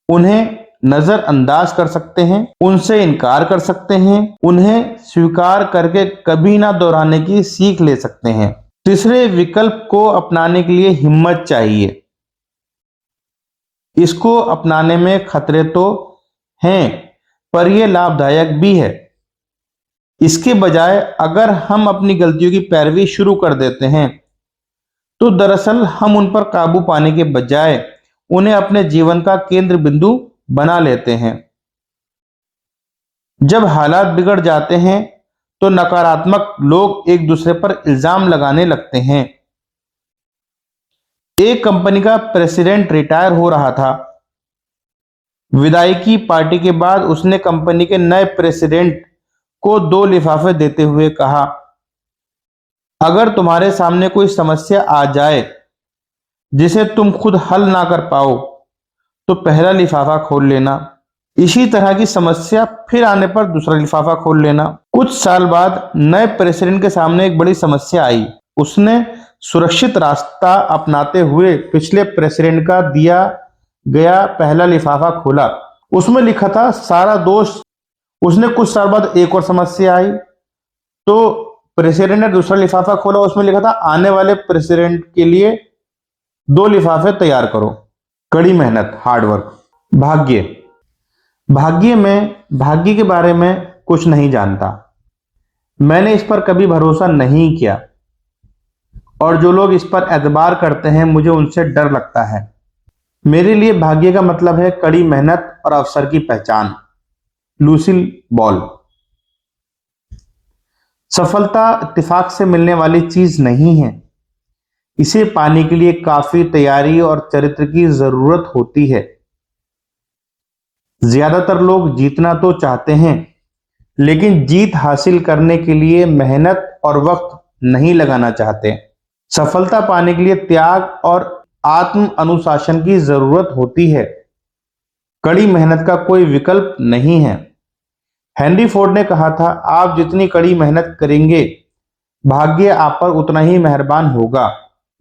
उन्हें नजरअंदाज कर सकते हैं, उनसे इनकार कर सकते हैं, उन्हें स्वीकार करके कभी ना दोहराने की सीख ले सकते हैं। तीसरे विकल्प को अपनाने के लिए हिम्मत चाहिए। इसको अपनाने में खतरे तो हैं, पर यह लाभदायक भी है। इसके बजाय अगर हम अपनी गलतियों की पैरवी शुरू कर देते हैं तो दरअसल हम उन पर काबू पाने के बजाय उन्हें अपने जीवन का केंद्र बिंदु बना लेते हैं। जब हालात बिगड़ जाते हैं तो नकारात्मक लोग एक दूसरे पर इल्जाम लगाने लगते हैं। एक कंपनी का प्रेसिडेंट रिटायर हो रहा था। विदाई पार्टी के बाद उसने कंपनी के नए प्रेसिडेंट को 2 लिफाफे देते हुए कहा, अगर तुम्हारे सामने कोई समस्या आ जाए जिसे तुम खुद हल ना कर पाओ तो पहला लिफाफा खोल लेना। इसी तरह की समस्या फिर आने पर दूसरा लिफाफा खोल लेना। कुछ साल बाद नए प्रेसिडेंट के सामने एक बड़ी समस्या आई। उसने सुरक्षित रास्ता अपनाते हुए पिछले प्रेसिडेंट का दिया गया पहला लिफाफा खोला। उसमें लिखा था सारा दोष। उसने कुछ साल बाद एक और समस्या आई तो प्रेसिडेंट ने दूसरा लिफाफा खोला। उसमें लिखा था आने वाले प्रेसिडेंट के लिए 2 लिफाफे तैयार करो। कड़ी मेहनत, हार्डवर्क। भाग्य के बारे में कुछ नहीं जानता। मैंने इस पर कभी भरोसा नहीं किया और जो लोग इस पर एतबार करते हैं मुझे उनसे डर लगता है। मेरे लिए भाग्य का मतलब है कड़ी मेहनत और अवसर की पहचान। Lucille ball. सफलता इत्तेफाक से मिलने वाली चीज नहीं है। इसे पाने के लिए काफी तैयारी और चरित्र की जरूरत होती है। ज्यादातर लोग जीतना तो चाहते हैं, लेकिन जीत हासिल करने के लिए मेहनत और वक्त नहीं लगाना चाहते। सफलता पाने के लिए त्याग और आत्म अनुशासन की जरूरत होती है। कड़ी मेहनत का कोई विकल्प नहीं है। हेनरी फोर्ड ने कहा था, आप जितनी कड़ी मेहनत करेंगे भाग्य आप पर उतना ही मेहरबान होगा।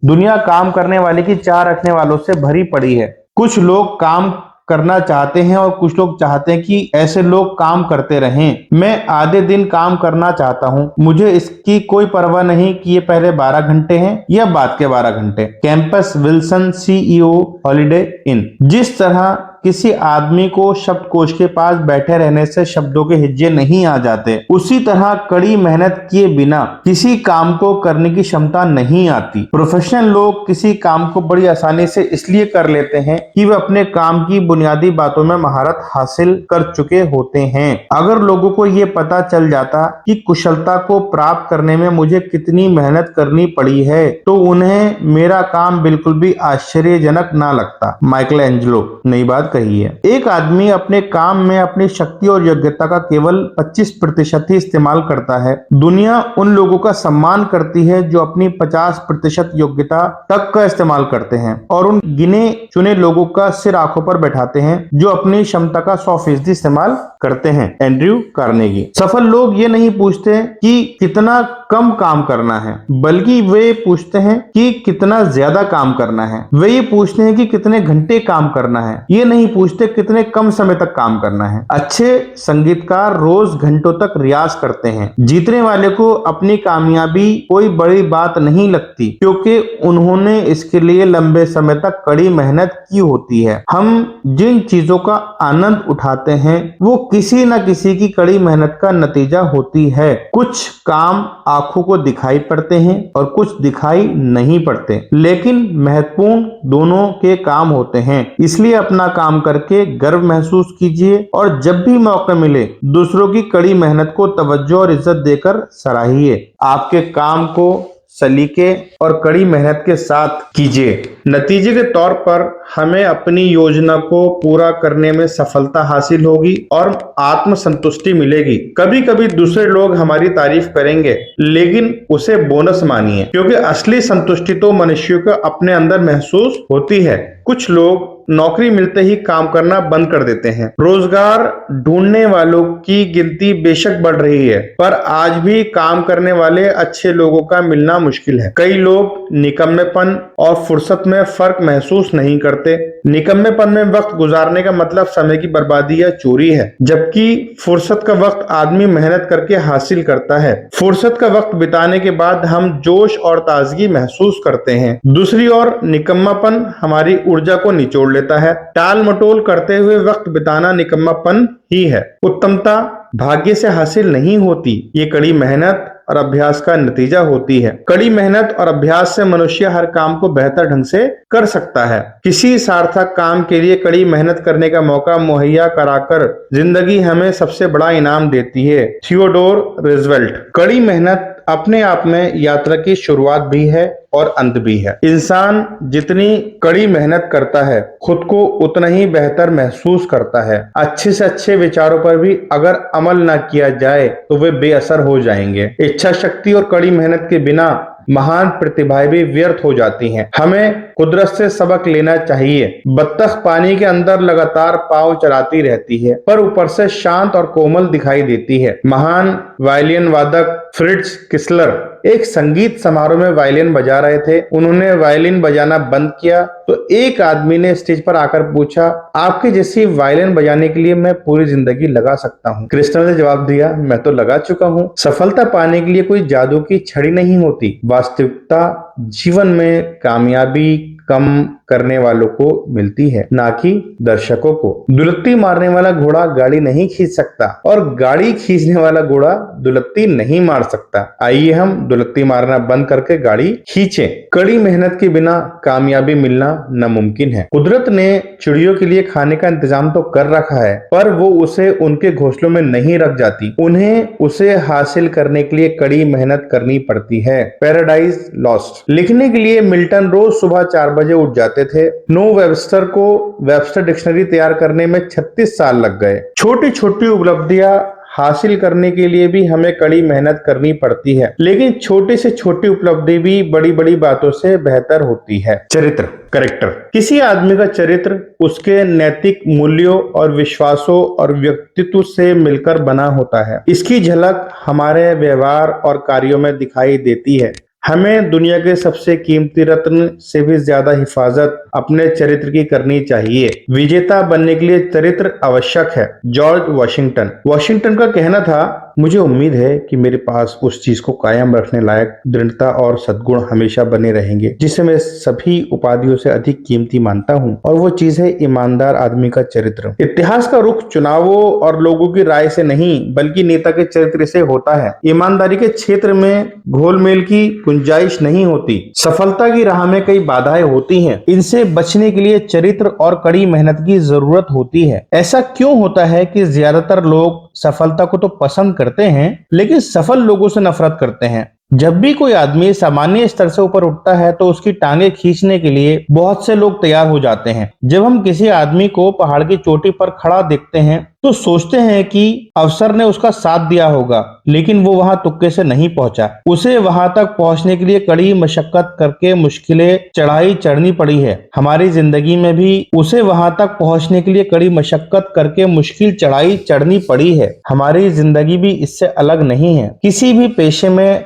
दुनिया काम करने वाले की चाह रखने वालों से भरी पड़ी है। कुछ लोग काम करना चाहते हैं और कुछ लोग चाहते हैं कि ऐसे लोग काम करते रहें। मैं आधे दिन काम करना चाहता हूं। मुझे इसकी कोई परवाह नहीं कि ये पहले 12 घंटे हैं या बाद के 12 घंटे। कैंपस विल्सन, सीईओ, हॉलिडे इन। जिस तरह किसी आदमी को शब्दकोश के पास बैठे रहने से शब्दों के हिज्जे नहीं आ जाते, उसी तरह कड़ी मेहनत किए बिना किसी काम को करने की क्षमता नहीं आती। प्रोफेशनल लोग किसी काम को बड़ी आसानी से इसलिए कर लेते हैं कि वे अपने काम की बुनियादी बातों में महारत हासिल कर चुके होते हैं। अगर लोगों को ये पता चल जाता कि कुशलता को प्राप्त करने में मुझे कितनी मेहनत करनी पड़ी है तो उन्हें मेरा काम बिल्कुल भी आश्चर्यजनक ना लगता। Michael Angelo. नई बात कही है। एक आदमी अपने काम में अपनी शक्ति और योग्यता का केवल 25% ही इस्तेमाल करता है। दुनिया उन लोगों का सम्मान करती है जो अपनी 50% योग्यता तक का इस्तेमाल करते हैं, और उन गिने चुने लोगों का सिर आंखों पर बैठाते हैं जो अपनी क्षमता का 100% इस्तेमाल करते हैं। Andrew Carnegie. सफल लोग ये नहीं पूछते कि कितना कम काम करना है, बल्कि वे पूछते हैं कि कितना ज्यादा काम करना है। वे ये पूछते हैं कि कितने घंटे काम करना है, ये नहीं पूछते कितने कम समय तक काम करना है। अच्छे संगीतकार रोज घंटों तक रियाज करते हैं। जीतने वाले को अपनी कामयाबी कोई बड़ी बात नहीं लगती, क्योंकि उन्होंने इसके लिए लंबे समय तक कड़ी मेहनत की होती है। हम जिन चीजों का आनंद उठाते हैं वो किसी न किसी की कड़ी मेहनत का नतीजा होती है। कुछ काम आंखों को दिखाई पड़ते हैं और कुछ दिखाई नहीं पड़ते, लेकिन महत्वपूर्ण दोनों के काम होते हैं। इसलिए अपना काम करके गर्व महसूस कीजिए, और जब भी मौका मिले दूसरों की कड़ी मेहनत को तवज्जो और इज्जत देकर सराहिए। आपके काम को सलीके और कड़ी मेहनत के साथ कीजिए। नतीजे के तौर पर हमें अपनी योजना को पूरा करने में सफलता हासिल होगी और आत्मसंतुष्टि मिलेगी। कभी कभी दूसरे लोग हमारी तारीफ करेंगे, लेकिन उसे बोनस मानिए, क्योंकि असली संतुष्टि तो मनुष्यों को अपने अंदर महसूस होती है। कुछ लोग नौकरी मिलते ही काम करना बंद कर देते हैं। रोजगार ढूंढने वालों की गिनती बेशक बढ़ रही है, पर आज भी काम करने वाले अच्छे लोगों का मिलना मुश्किल है। कई लोग निकम्मेपन और फुर्सत में फर्क महसूस नहीं करते। निकम्मेपन में वक्त गुजारने का मतलब समय की बर्बादी या चोरी है, जबकि फुर्सत का वक्त आदमी मेहनत करके हासिल करता है। फुर्सत का वक्त बिताने के बाद हम जोश और ताजगी महसूस करते हैं। दूसरी ओर निकम्मापन हमारी ऊर्जा को निचोड़ लेता है। टाल मटोल करते हुए वक्त बिताना निकम्मापन ही है। उत्तमता भाग्य से हासिल नहीं होती, ये कड़ी मेहनत और अभ्यास का नतीजा होती है। कड़ी मेहनत और अभ्यास से मनुष्य हर काम को बेहतर ढंग से कर सकता है। किसी सार्थक काम के लिए कड़ी मेहनत करने का मौका मुहैया कराकर जिंदगी हमें सबसे बड़ा इनाम देती है। Theodore Roosevelt. कड़ी मेहनत अपने आप में यात्रा की शुरुआत भी है और अंत भी है। इंसान जितनी कड़ी मेहनत करता है, खुद को उतना ही बेहतर महसूस करता है। अच्छे से अच्छे विचारों पर भी अगर अमल न किया जाए तो वे बेअसर हो जाएंगे। इच्छा शक्ति और कड़ी मेहनत के बिना महान प्रतिभाएं भी व्यर्थ हो जाती हैं। हमें कुदरत से सबक लेना चाहिए। बत्तख पानी के अंदर लगातार पांव चलाती रहती है, पर ऊपर से शांत और कोमल दिखाई देती है। महान वायलिन वादक फ्रिट्ज किस्लर एक संगीत समारोह में वायलिन बजा रहे थे। उन्होंने वायलिन बजाना बंद किया तो एक आदमी ने स्टेज पर आकर पूछा, आपके जैसी वायलिन बजाने के लिए मैं पूरी जिंदगी लगा सकता हूँ। कृष्ण ने जवाब दिया, मैं तो लगा चुका हूँ। सफलता पाने के लिए कोई जादू की छड़ी नहीं होती। वास्तविकता जीवन में कामयाबी कम करने वालों को मिलती है, ना कि दर्शकों को। दुलत्ती मारने वाला घोड़ा गाड़ी नहीं खींच सकता और गाड़ी खींचने वाला घोड़ा दुलत्ती नहीं मार सकता। आइए हम दुलत्ती मारना बंद करके गाड़ी खींचें। कड़ी मेहनत के बिना कामयाबी मिलना नामुमकिन है। कुदरत ने चिड़ियों के लिए खाने का इंतजाम तो कर रखा है, पर वो उसे उनके घोंसलों में नहीं रख जाती। उन्हें उसे हासिल करने के लिए कड़ी मेहनत करनी पड़ती है। पैराडाइज लॉस्ट लिखने के लिए मिल्टन रोज सुबह 4 बजे उठ जाते थे। नो वेबस्टर को वेबस्टर डिक्शनरी तैयार करने में 36 साल लग गए। छोटी छोटी उपलब्धियां हासिल करने के लिए भी हमें कड़ी मेहनत करनी पड़ती है, लेकिन छोटी से छोटी उपलब्धि भी बड़ी बड़ी बातों से बेहतर होती है। चरित्र, कैरेक्टर। किसी आदमी का चरित्र उसके नैतिक मूल्यों और विश्वासों और व्यक्तित्व से मिलकर बना होता है। इसकी झलक हमारे व्यवहार और कार्यों में दिखाई देती है। हमें दुनिया के सबसे कीमती रत्न से भी ज्यादा हिफाजत अपने चरित्र की करनी चाहिए। विजेता बनने के लिए चरित्र आवश्यक है। George Washington. वॉशिंगटन का कहना था, मुझे उम्मीद है कि मेरे पास उस चीज को कायम रखने लायक दृढ़ता और सद्गुण हमेशा बने रहेंगे जिसे मैं सभी उपाधियों से अधिक कीमती मानता हूँ, और वो चीज है ईमानदार आदमी का चरित्र। इतिहास का रुख चुनावों और लोगों की राय से नहीं, बल्कि नेता के चरित्र से होता है। ईमानदारी के क्षेत्र में घोलमेल की गुंजाइश नहीं होती। सफलता की राह में कई बाधाएं होती हैं। इनसे बचने के लिए चरित्र और कड़ी मेहनत की जरूरत होती है। ऐसा क्यों होता है कि ज्यादातर लोग सफलता को तो पसंद करते हैं, लेकिन सफल लोगों से नफरत करते हैं? जब भी कोई आदमी सामान्य स्तर से ऊपर उठता है तो उसकी टांगे खींचने के लिए बहुत से लोग तैयार हो जाते हैं। जब हम किसी आदमी को पहाड़ की चोटी पर खड़ा देखते हैं तो सोचते हैं कि अफसर ने उसका साथ दिया होगा, लेकिन वो वहां तुक्के से नहीं पहुंचा। उसे वहां तक पहुंचने के लिए कड़ी मशक्कत करके मुश्किलें चढ़ाई चढ़नी पड़ी है। हमारी जिंदगी में भी उसे वहां तक पहुंचने के लिए कड़ी मशक्कत करके मुश्किल चढ़ाई चढ़नी पड़ी है। हमारी जिंदगी भी इससे अलग नहीं है। किसी भी पेशे में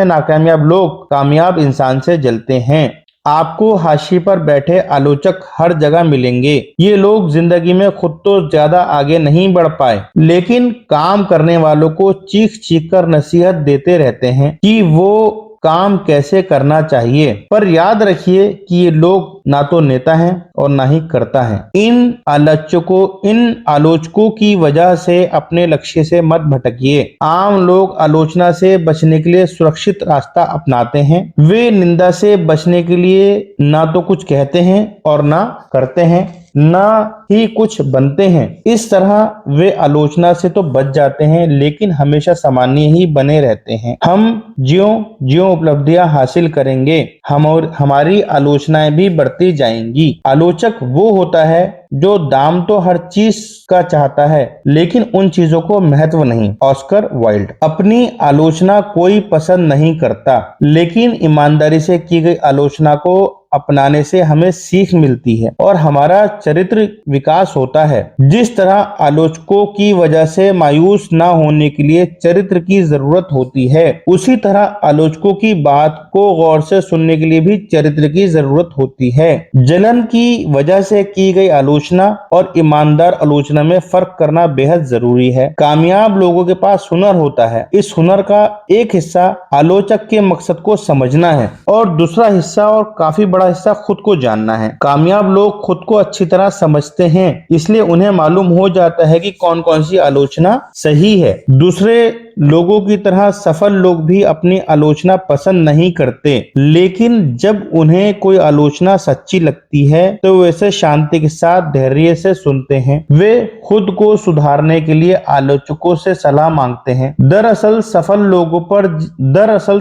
नाकामयाब लोग कामयाब इंसान से जलते हैं। आपको हाशिए पर बैठे आलोचक हर जगह मिलेंगे। ये लोग जिंदगी में खुद तो ज्यादा आगे नहीं बढ़ पाए, लेकिन काम करने वालों को चीख चीख कर नसीहत देते रहते हैं कि वो काम कैसे करना चाहिए। पर याद रखिए कि ये लोग ना तो नेता हैं और ना ही कर्ता हैं। इन आलोचकों की वजह से अपने लक्ष्य से मत भटकिए। आम लोग आलोचना से बचने के लिए सुरक्षित रास्ता अपनाते हैं। वे निंदा से बचने के लिए ना तो कुछ कहते हैं और ना करते हैं, ना ही कुछ बनते हैं। इस तरह वे आलोचना से तो बच जाते हैं, लेकिन हमेशा सामान्य ही बने रहते हैं। हम ज्यों उपलब्धियां हासिल करेंगे, हमारी आलोचनाएं भी बढ़ती जाएंगी। आलोचक वो होता है जो दाम तो हर चीज का चाहता है, लेकिन उन चीजों को महत्व नहीं। Oscar Wilde. अपनी आलोचना कोई पसंद नहीं करता, लेकिन ईमानदारी से की गई आलोचना को अपनाने से हमें सीख मिलती है और हमारा चरित्र विकास होता है। जिस तरह आलोचकों की वजह से मायूस ना होने के लिए चरित्र की जरूरत होती है, उसी तरह आलोचकों की बात को गौर से सुनने के लिए भी चरित्र की जरूरत होती है। जलन की वजह से की गई आलोचना और ईमानदार आलोचना में फर्क करना बेहद जरूरी है। कामयाब लोगों के पास हुनर होता है। इस हुनर का एक हिस्सा आलोचक के मकसद को समझना है और दूसरा हिस्सा और काफी बड़ा हिस्सा खुद को जानना है। कामयाब लोग खुद को अच्छी तरह समझते हैं, इसलिए उन्हें मालूम हो जाता है कि कौन कौन सी आलोचना सही है। दूसरे लोगों की तरह सफल लोग भी अपनी आलोचना पसंद नहीं करते, लेकिन जब उन्हें कोई आलोचना सच्ची लगती है तो वैसे शांति के साथ धैर्य से सुनते हैं। वे खुद को सुधारने के लिए आलोचकों से सलाह मांगते हैं। दरअसल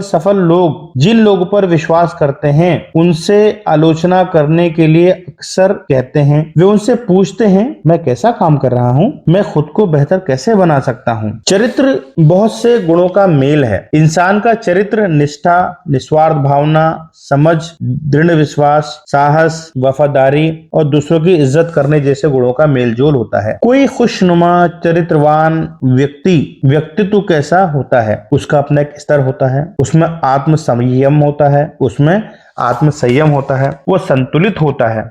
सफल लोग जिन लोगों पर विश्वास करते हैं उनसे आलोचना करने के लिए अक्सर कहते हैं। वे उनसे पूछते हैं, मैं कैसा काम कर रहा हूँ, मैं खुद को बेहतर कैसे बना सकता हूँ। चरित्र बहुत से गुणों का मेल है। इंसान का चरित्र निष्ठा, निस्वार्थ भावना, समझ, दृढ़ विश्वास, साहस, वफादारी और दूसरों की इज्जत करने जैसे गुणों का मेलजोल होता है। कोई खुशनुमा चरित्रवान व्यक्तित्व कैसा होता है, उसका अपना एक स्तर होता है। उसमें आत्म संयम होता है, वो संतुलित होता है।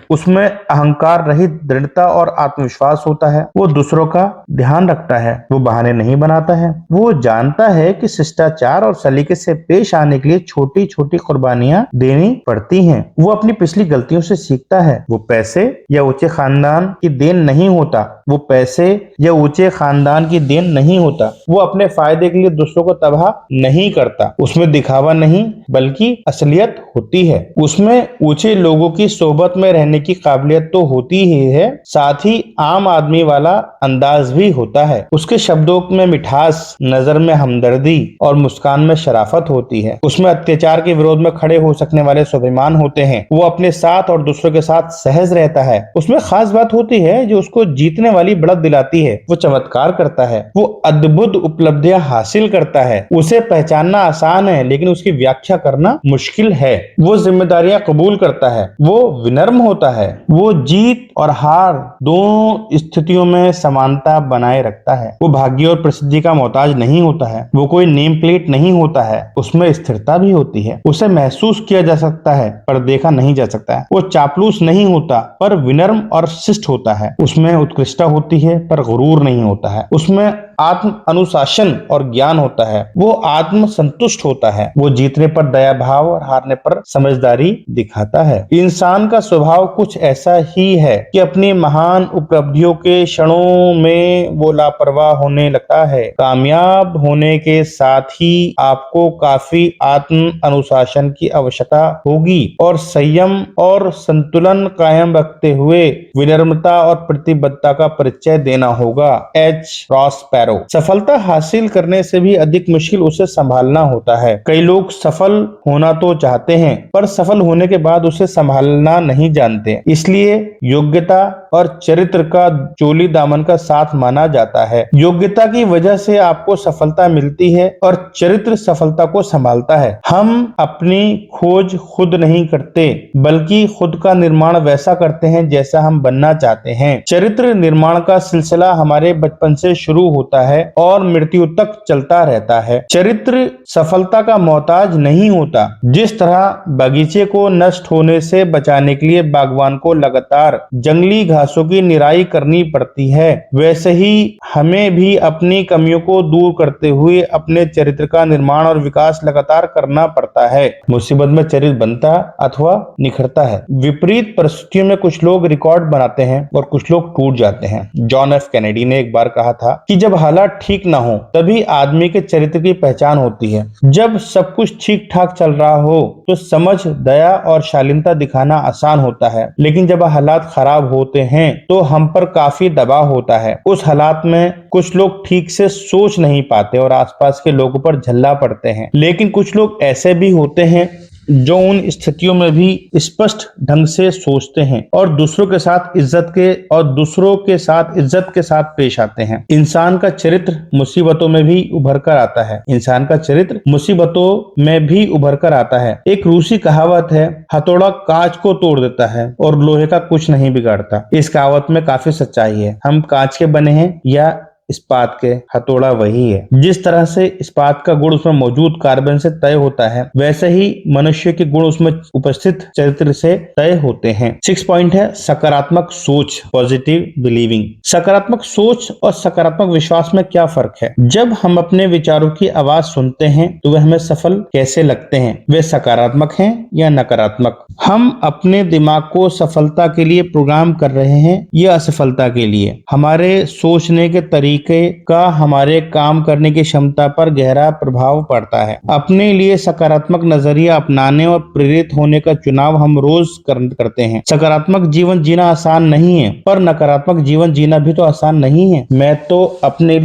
उसमें अहंकार रहित दृढ़ता और आत्मविश्वास होता है। वो दूसरों का ध्यान रखता है, वो बहाने नहीं बनाता है। वो जानता है कि शिष्टाचार और सलीके से पेश आने के लिए छोटी छोटी कुर्बानियां देनी पड़ती हैं। वो अपनी पिछली गलतियों से सीखता है। वो पैसे या ऊंचे खानदान की देन नहीं होता। वो अपने फायदे के लिए दूसरों को तबाह नहीं करता। उसमें दिखावा नहीं बल्कि असलियत होती है। उसमें ऊंचे लोगों की सोहबत में रहने की काबिलियत तो होती ही है, साथ ही आम आदमी वाला अंदाज भी होता है। उसके शब्दों में मिठास, नजर में हमदर्दी और मुस्कान में शराफत होती है। उसमें अत्याचार के विरोध में खड़े हो सकने वाले स्वाभिमान होते हैं। वो अपने साथ और दूसरों के साथ सहज रहता है। उसमें खास बात होती है जो उसको जीतने वाली बढ़त दिलाती है। वो चमत्कार करता है, वो अद्भुत उपलब्धियां हासिल करता है। उसे पहचानना आसान है, लेकिन उसकी व्याख्या करना मुश्किल है। वो जिम्मेदारियां कबूल करता है, वो विनम्र होता है, वो जीत और हार दोनों स्थितियों में समानता बनाए रखता है। वो भाग्य और प्रसिद्धि का मोहताज नहीं होता है। वो कोई नेम प्लेट नहीं होता है, उसमें स्थिरता भी होती है। उसे महसूस किया जा सकता है पर देखा नहीं जा सकता है। वो चापलूस नहीं होता पर विनम्र और शिष्ट होता है। उसमें उत्कृष्टता होती है पर गुरूर नहीं होता है। उसमें आत्म अनुशासन और ज्ञान होता है। वो आत्म संतुष्ट होता है। वो जीतने पर दया भाव और हारने पर समझदारी दिखाता है। इंसान का स्वभाव कुछ ऐसा ही है कि अपनी महान उपलब्धियों के क्षणों में वो लापरवाह होने लगता है। कामयाब होने के साथ ही आपको काफी आत्म अनुशासन की आवश्यकता होगी और संयम और संतुलन कायम रखते हुए विनम्रता और प्रतिबद्धता का परिचय देना होगा। एच रॉस पैरो। तैयार हो। सफलता हासिल करने से भी अधिक मुश्किल उसे संभालना होता है। कई लोग सफल होना तो चाहते हैं पर सफल होने के बाद उसे संभालना नहीं जानते। इसलिए योग्यता और चरित्र का चोली दामन का साथ माना जाता है। योग्यता की वजह से आपको सफलता मिलती है और चरित्र सफलता को संभालता है। हम अपनी खोज खुद नहीं करते बल्कि खुद का निर्माण वैसा करते हैं जैसा हम बनना चाहते हैं। चरित्र निर्माण का सिलसिला हमारे बचपन से शुरू होता है और मृत्यु तक चलता रहता है। चरित्र सफलता का मोहताज नहीं होता। जिस तरह बगीचे को नष्ट होने से बचाने के लिए बागवान को लगातार जंगली घासों की निराई करनी पड़ती है, वैसे ही हमें भी अपनी कमियों को दूर करते हुए अपने चरित्र का निर्माण और विकास लगातार करना पड़ता है। मुसीबत में चरित्र बनता अथवा निखरता है। विपरीत परिस्थितियों में कुछ लोग रिकॉर्ड बनाते हैं और कुछ लोग टूट जाते हैं। जॉन एफ कैनेडी ने एक बार कहा था कि जब हालात ठीक ना हो तभी आदमी के चरित्र की पहचान होती है। जब सब कुछ ठीक ठाक चल रहा हो तो समझ, दया और शालीनता दिखाना आसान होता है, लेकिन जब हालात खराब होते हैं तो हम पर काफी दबाव होता है। उस हालात में कुछ लोग ठीक से सोच नहीं पाते और आसपास के लोगों पर झल्ला पड़ते हैं, लेकिन कुछ लोग ऐसे भी होते हैं जो उन स्थितियों में भी स्पष्ट ढंग से सोचते हैं और दूसरों के साथ इज्जत के साथ पेश आते हैं। इंसान का चरित्र मुसीबतों में भी उभर कर आता है। एक रूसी कहावत है, हथौड़ा कांच को तोड़ देता है और लोहे का कुछ नहीं बिगाड़ता। इस कहावत में काफी सच्चाई है। हम कांच के बने हैं या इस्पात के, हथौड़ा वही है। जिस तरह से इस्पात का गुण उसमें मौजूद कार्बन से तय होता है, वैसे ही मनुष्य के गुण उसमें उपस्थित चरित्र से तय होते हैं। 6 पॉइंट है सकारात्मक सोच, पॉजिटिव बिलीविंग। सकारात्मक सोच और सकारात्मक विश्वास में क्या फर्क है? जब हम अपने विचारों की आवाज सुनते हैं तो वे हमें सफल कैसे लगते हैं? वे सकारात्मक हैं या नकारात्मक? हम अपने दिमाग को सफलता के लिए प्रोग्राम कर रहे हैं या असफलता के लिए? हमारे सोचने के तरीके का हमारे काम करने की क्षमता पर गहरा प्रभाव पड़ता है। अपने लिए सकारात्मक नजरिया अपनाने और प्रेरित होने का चुनाव हम रोज करते हैं। सकारात्मक जीवन जीना आसान नहीं है, पर नकारात्मक जीवन जीना भी तो आसान नहीं है। मैं तो अपने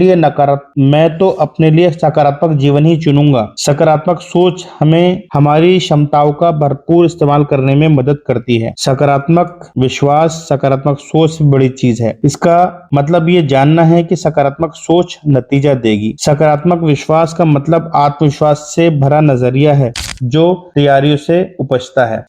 लिए सकारात्मक जीवन ही चुनूंगा। सकारात्मक सोच हमें हमारी क्षमताओं का भरपूर इस्तेमाल करने में मदद करती है। सकारात्मक विश्वास सकारात्मक सोच से बड़ी चीज है। इसका मतलब ये जानना है कि सकारात्मक सोच नतीजा देगी। सकारात्मक विश्वास का मतलब आत्मविश्वास से भरा नजरिया है जो तैयारियों से उपजता है।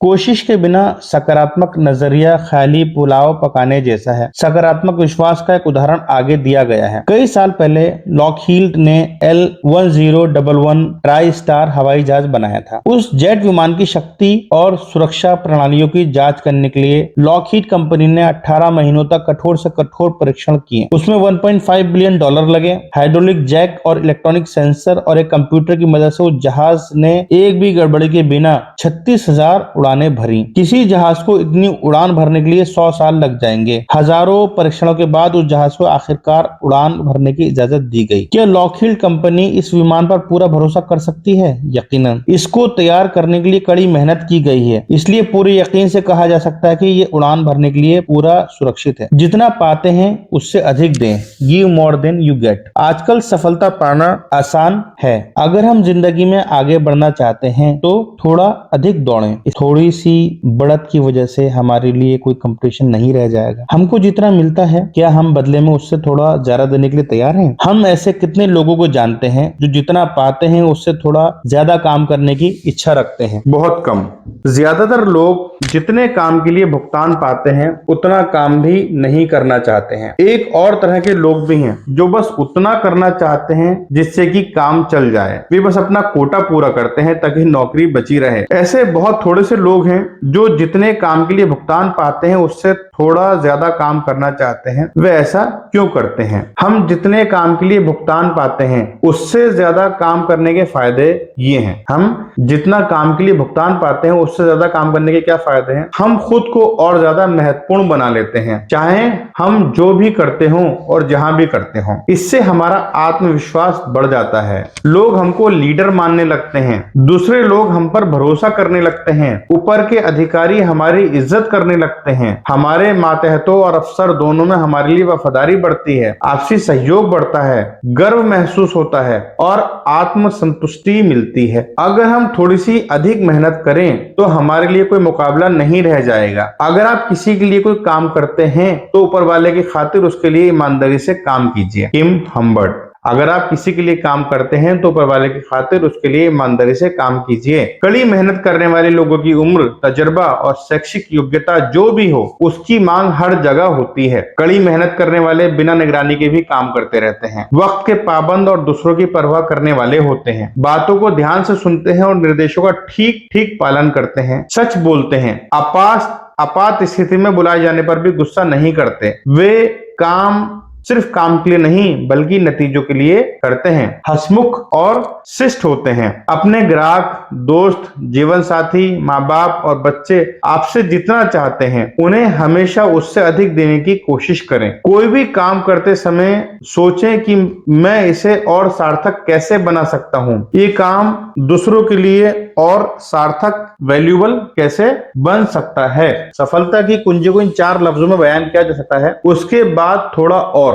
कोशिश के बिना सकारात्मक नजरिया खाली पुलाव पकाने जैसा है। सकारात्मक विश्वास का एक उदाहरण आगे दिया गया है। कई साल पहले लॉकहीड ने L-1011 ट्राई स्टार हवाई जहाज बनाया था। उस जेट विमान की शक्ति और सुरक्षा प्रणालियों की जांच करने के लिए लॉकहीड कंपनी ने 18 महीनों तक कठोर से कठोर परीक्षण किए। उसमें $1.5 बिलियन लगे। हाइड्रोलिक जैक और इलेक्ट्रॉनिक सेंसर और एक कंप्यूटर की मदद से उस जहाज ने एक भी गड़बड़ी के बिना 36,000 उड़ानें भरी। किसी जहाज को इतनी उड़ान भरने के लिए 100 साल लग जाएंगे। हजारों परीक्षणों के बाद उस जहाज को आखिरकार उड़ान भरने की इजाजत दी गई। क्या लॉकहीड कंपनी इस विमान पर पूरा भरोसा कर सकती है? यकीनन। इसको तैयार करने के लिए कड़ी मेहनत की गई है, इसलिए पूरे यकीन से कहा जा सकता है कि ये उड़ान भरने के लिए पूरा सुरक्षित है। जितना पाते हैं उससे अधिक दें। Give more than you get. आजकल सफलता पाना आसान है। अगर हम जिंदगी में आगे बढ़ना चाहते हैं तो थोड़ा अधिक दौड़ें। थोड़ी सी बढ़त की वजह से हमारे लिए कोई कंपटीशन नहीं रह जाएगा। हमको जितना मिलता है क्या हम बदले में उससे थोड़ा ज्यादा देने के लिए तैयार हैं? हम ऐसे कितने लोगों को जानते हैं जो जितना पाते हैं उससे थोड़ा ज्यादा काम करने की इच्छा रखते हैं? बहुत कम। ज्यादातर लोग जितने काम के लिए भुगतान पाते हैं उतना काम भी नहीं करना चाहते हैं। एक और तरह के लोग भी हैं जो बस उतना करना चाहते हैं जिससे कि काम चल जाए। वे बस अपना कोटा पूरा करते हैं ताकि नौकरी बची रहे। ऐसे बहुत थोड़े से लोग हैं जो जितने काम के लिए भुगतान पाते हैं उससे थोड़ा ज्यादा काम करना चाहते हैं। वे ऐसा क्यों करते हैं? हम जितने काम के लिए भुगतान पाते हैं उससे ज्यादा काम करने के फायदे ये हैं। हम जितना काम के लिए भुगतान पाते हैं उससे ज्यादा काम करने के क्या फायदे हैं? हम खुद को और ज्यादा महत्वपूर्ण बना लेते हैं, चाहे हम जो भी करते हों और जहां भी करते हों। इससे हमारा आत्मविश्वास बढ़ जाता है। लोग हमको लीडर मानने लगते हैं। दूसरे लोग हम पर भरोसा करने लगते हैं। ऊपर के अधिकारी हमारी इज्जत करने लगते हैं, हमारे मातहतों और अफसर दोनों में हमारे लिए वफादारी बढ़ती है, आपसी सहयोग बढ़ता है, गर्व महसूस होता है और आत्मसंतुष्टि मिलती है। अगर हम थोड़ी सी अधिक मेहनत करें तो हमारे लिए कोई मुकाबला नहीं रह जाएगा। अगर आप किसी के लिए कोई काम करते हैं तो ऊपर वाले की खातिर उसके लिए ईमानदारी से काम कीजिए। किम हम्बर्ट। अगर आप किसी के लिए काम करते हैं तो ऊपर वाले की खातिर उसके लिए ईमानदारी से काम कीजिए। कड़ी मेहनत करने वाले लोगों की उम्र, तजुर्बा और शैक्षिक योग्यता जो भी हो, उसकी मांग हर जगह होती है। कड़ी मेहनत करने वाले बिना निगरानी के भी काम करते रहते हैं, वक्त के पाबंद और दूसरों की परवाह करने वाले होते हैं, बातों को ध्यान से सुनते हैं और निर्देशों का ठीक ठीक पालन करते हैं, सच बोलते हैं, आपात स्थिति में बुलाए जाने पर भी गुस्सा नहीं करते। वे काम सिर्फ काम के लिए नहीं बल्कि नतीजों के लिए करते हैं, हंसमुख और शिष्ट होते हैं। अपने ग्राहक, दोस्त, जीवन साथी, माँ बाप और बच्चे आपसे जितना चाहते हैं उन्हें हमेशा उससे अधिक देने की कोशिश करें। कोई भी काम करते समय सोचें कि मैं इसे और सार्थक कैसे बना सकता हूँ, ये काम दूसरों के लिए और सार्थक, वैल्यूएबल कैसे बन सकता है। सफलता की कुंजी को इन 4 लफ्जों में बयान किया जा सकता है, उसके बाद थोड़ा और।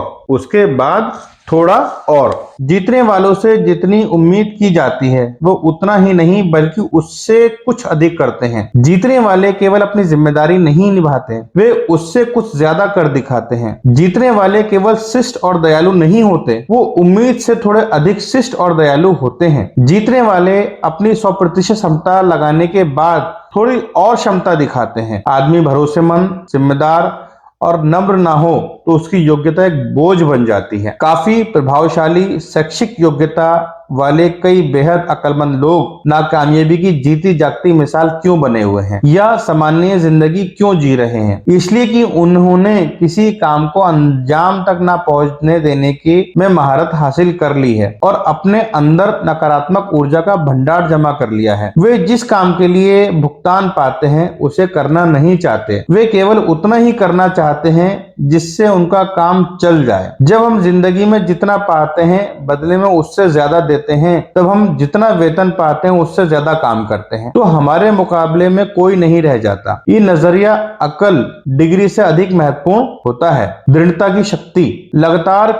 जीतने वालों से जितनी उम्मीद की जाती है वो उतना ही नहीं बल्कि उससे कुछ अधिक करते हैं। जीतने वाले केवल अपनी जिम्मेदारी नहीं निभाते, वे उससे कुछ ज्यादा कर दिखाते हैं। जीतने वाले केवल शिष्ट और दयालु नहीं होते, वो उम्मीद से थोड़े अधिक शिष्ट और दयालु होते हैं। जीतने वाले अपनी 100% क्षमता लगाने के बाद थोड़ी और क्षमता दिखाते हैं। आदमी भरोसेमंद, जिम्मेदार और नम्र ना हो तो उसकी योग्यता एक बोझ बन जाती है। काफी प्रभावशाली शैक्षिक योग्यता वाले कई बेहद अक्लमंद लोग नाकामयाबी की जीती जागती मिसाल क्यों बने हुए हैं या सामान्य जिंदगी क्यों जी रहे हैं? इसलिए कि उन्होंने किसी काम को अंजाम तक ना पहुंचने देने की में महारत हासिल कर ली है और अपने अंदर नकारात्मक ऊर्जा का भंडार जमा कर लिया है। वे जिस काम के लिए भुगतान पाते हैं उसे करना नहीं चाहते, वे केवल उतना ही करना चाहते हैं जिससे उनका काम चल जाए। जब हम जिंदगी में जितना पाते हैं बदले में उससे ज्यादा देते हैं, तब हम जितना वेतन पाते हैं उससे ज्यादा काम करते हैं तो हमारे मुकाबले में कोई नहीं रह जाता। ये नजरिया अकल डिग्री से अधिक महत्वपूर्ण होता है। दृढ़ता की शक्ति। लगातार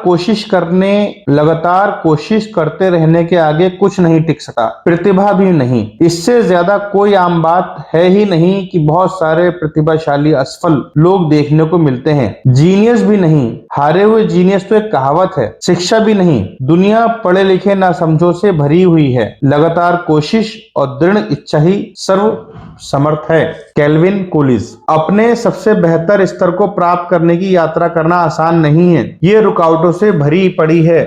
कोशिश करते रहने के आगे कुछ नहीं टिक सकता, प्रतिभा भी नहीं। इससे ज्यादा कोई आम बात है ही नहीं कि बहुत सारे प्रतिभाशाली असफल लोग देखने को मिलते हैं। जीनियस भी नहीं, हारे हुए जीनियस तो एक कहावत है। शिक्षा भी नहीं, दुनिया पढ़े लिखे ना समझो से भरी हुई है। लगातार कोशिश और दृढ़ इच्छा ही सर्व समर्थ है। Kelvin Collins. अपने सबसे बेहतर स्तर को प्राप्त करने की यात्रा करना आसान नहीं है, ये रुकावटों से भरी पड़ी है।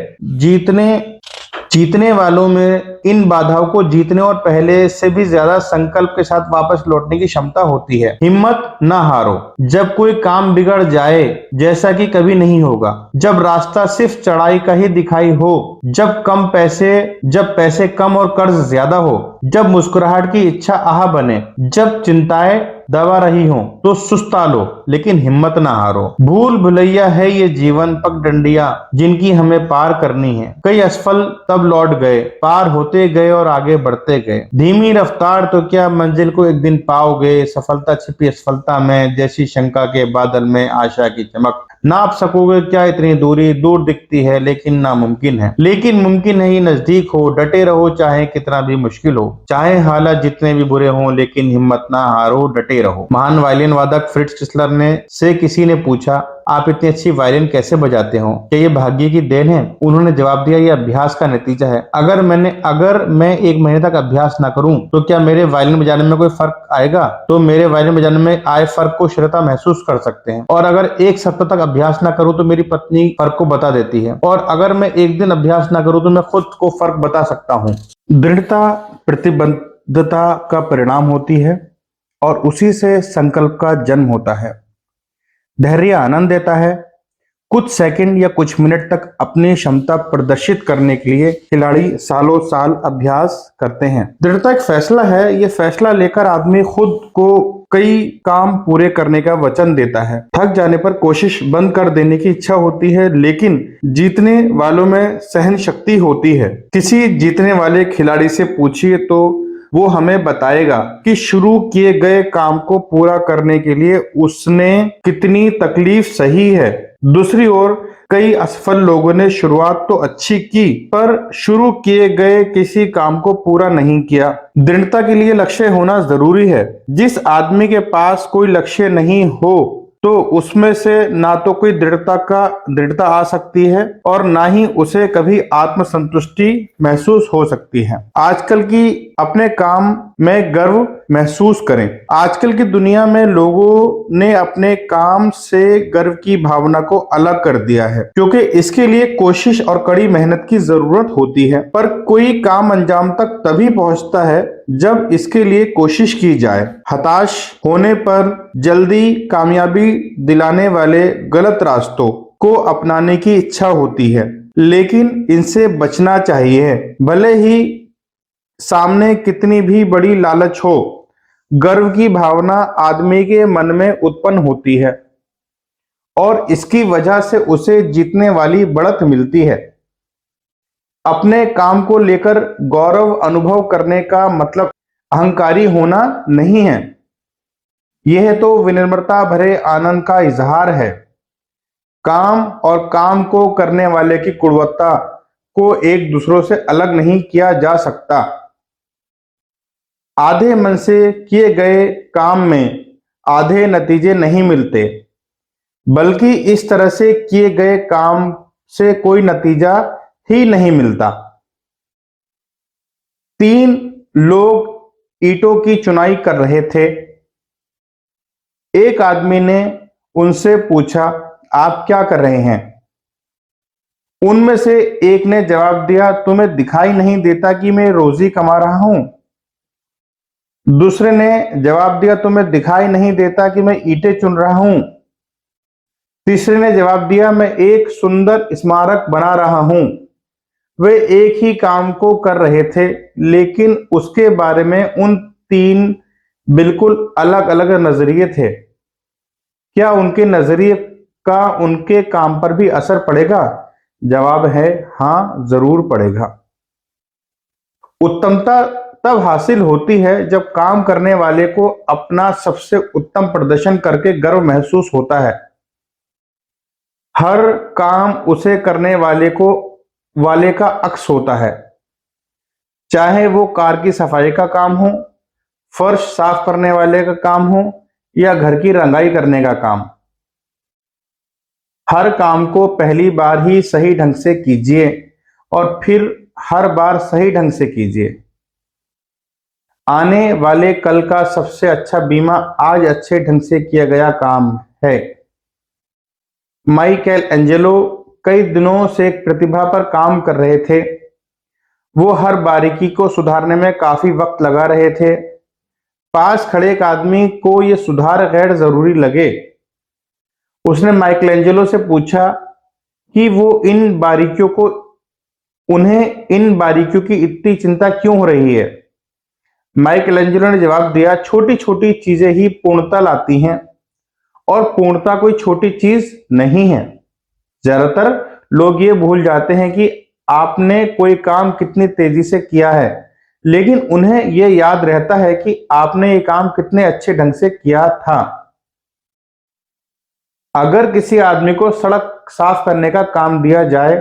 जीतने वालों में इन बाधाओं को जीतने और पहले से भी ज्यादा संकल्प के साथ वापस लौटने की क्षमता होती है। हिम्मत ना हारो। जब कोई काम बिगड़ जाए, जैसा कि कभी नहीं होगा, जब रास्ता सिर्फ चढ़ाई का ही दिखाई हो, जब पैसे कम और कर्ज ज्यादा हो, जब मुस्कुराहट की इच्छा आह बने, जब चिंताएं दबा रही हो, तो सुस्ता लो लेकिन हिम्मत ना हारो। भूल भुलैया है ये जीवन पगडंडियां जिनकी हमें पार करनी है। कई असफल तब लौट गए, पार होते गए और आगे बढ़ते गए। धीमी रफ्तार तो क्या मंजिल को एक दिन पाओगे। सफलता छिपी असफलता में, जैसी शंका के बादल में आशा की चमक। नाप सकोगे क्या इतनी दूरी, दूर दिखती है लेकिन नामुमकिन है। लेकिन मुमकिन है ये नजदीक हो। डटे रहो चाहे कितना भी मुश्किल हो, चाहे हालात जितने भी बुरे हों, लेकिन हिम्मत ना हारो, डटे रहो। महान वायलिन वादक फ्रिट्ज किस्लर से किसी ने पूछा, आप इतनी अच्छी वायलिन कैसे बजाते हो, क्या ये भाग्य की देन है? उन्होंने जवाब दिया, ये अभ्यास का नतीजा है। अगर मैं 1 महीने तक अभ्यास ना करूं तो क्या मेरे वायलिन बजाने में कोई फर्क आएगा? तो मेरे वायलिन बजाने में आए फर्क को श्रोता महसूस कर सकते हैं। और अगर 1 सप्ताह तक अभ्यास ना करूं तो मेरी पत्नी फर्क को बता देती है। और अगर मैं 1 दिन अभ्यास ना करूं तो मैं खुद को फर्क बता सकता हूं। दृढ़ता प्रतिबद्धता का परिणाम होती है और उसी से संकल्प का जन्म होता है। धैर्य आनंद देता है। कुछ सेकंड या कुछ मिनट तक अपनी क्षमता प्रदर्शित करने के लिए खिलाड़ी सालों साल अभ्यास करते हैं। दृढ़ता एक फैसला है। ये फैसला लेकर आदमी खुद को कई काम पूरे करने का वचन देता है। थक जाने पर कोशिश बंद कर देने की इच्छा होती है, लेकिन जीतने वालों में सहन शक्ति होती है। किसी जीतने वाले खिलाड़ी से पूछिए तो वो हमें बताएगा कि शुरू किए गए काम को पूरा करने के लिए उसने कितनी तकलीफ सही है। दूसरी ओर कई असफल लोगों ने शुरुआत तो अच्छी की पर शुरू किए गए किसी काम को पूरा नहीं किया। दृढ़ता के लिए लक्ष्य होना जरूरी है। जिस आदमी के पास कोई लक्ष्य नहीं हो तो उसमें से ना तो कोई दृढ़ता आ सकती है और ना ही उसे कभी आत्मसंतुष्टि महसूस हो सकती है। आजकल की अपने काम में गर्व महसूस करें। आजकल की दुनिया में लोगों ने अपने काम से गर्व की भावना को अलग कर दिया है, क्योंकि इसके लिए कोशिश और कड़ी मेहनत की जरूरत होती है। पर कोई काम अंजाम तक तभी पहुंचता है जब इसके लिए कोशिश की जाए। हताश होने पर जल्दी कामयाबी दिलाने वाले गलत रास्तों को अपनाने की इच्छा होती है, लेकिन इनसे बचना चाहिए। भले ही सामने कितनी भी बड़ी लालच हो, गर्व की भावना आदमी के मन में उत्पन्न होती है और इसकी वजह से उसे जीतने वाली बढ़त मिलती है। अपने काम को लेकर गौरव अनुभव करने का मतलब अहंकारी होना नहीं है। यह तो विनम्रता भरे आनंद का इजहार है। काम और काम को करने वाले की गुणवत्ता को एक दूसरों से अलग नहीं किया जा सकता। आधे मन से किए गए काम में आधे नतीजे नहीं मिलते, बल्कि इस तरह से किए गए काम से कोई नतीजा ही नहीं मिलता। 3 लोग ईंटों की चुनाई कर रहे थे। एक आदमी ने उनसे पूछा, आप क्या कर रहे हैं? उनमें से एक ने जवाब दिया, तुम्हें दिखाई नहीं देता कि मैं रोजी कमा रहा हूं? दूसरे ने जवाब दिया, तुम्हें दिखाई नहीं देता कि मैं ईंटें चुन रहा हूं? तीसरे ने जवाब दिया, मैं एक सुंदर स्मारक बना रहा हूं। वे एक ही काम को कर रहे थे, लेकिन उसके बारे में उन 3 बिल्कुल अलग अलग नजरिए थे। क्या उनके नजरिए का उनके काम पर भी असर पड़ेगा? जवाब है हाँ, जरूर पड़ेगा। उत्तमता तब हासिल होती है जब काम करने वाले को अपना सबसे उत्तम प्रदर्शन करके गर्व महसूस होता है। हर काम उसे करने वाले का अक्स होता है, चाहे वो कार की सफाई का काम हो, फर्श साफ करने वाले का काम हो या घर की रंगाई करने का काम। हर काम को पहली बार ही सही ढंग से कीजिए और फिर हर बार सही ढंग से कीजिए। आने वाले कल का सबसे अच्छा बीमा आज अच्छे ढंग से किया गया काम है। माइकल एंजेलो कई दिनों से एक प्रतिभा पर काम कर रहे थे। वो हर बारीकी को सुधारने में काफी वक्त लगा रहे थे। पास खड़े एक आदमी को यह सुधार गैर जरूरी लगे। उसने माइकल एंजेलो से पूछा कि उन्हें इन बारीकियों की इतनी चिंता क्यों हो रही है। माइकल एंजेलो ने जवाब दिया, छोटी छोटी चीजें ही पूर्णता लाती हैं और पूर्णता कोई छोटी चीज नहीं है। ज्यादातर लोग ये भूल जाते हैं कि आपने कोई काम कितनी तेजी से किया है, लेकिन उन्हें यह याद रहता है कि आपने ये काम कितने अच्छे ढंग से किया था। अगर किसी आदमी को सड़क साफ करने का काम दिया जाए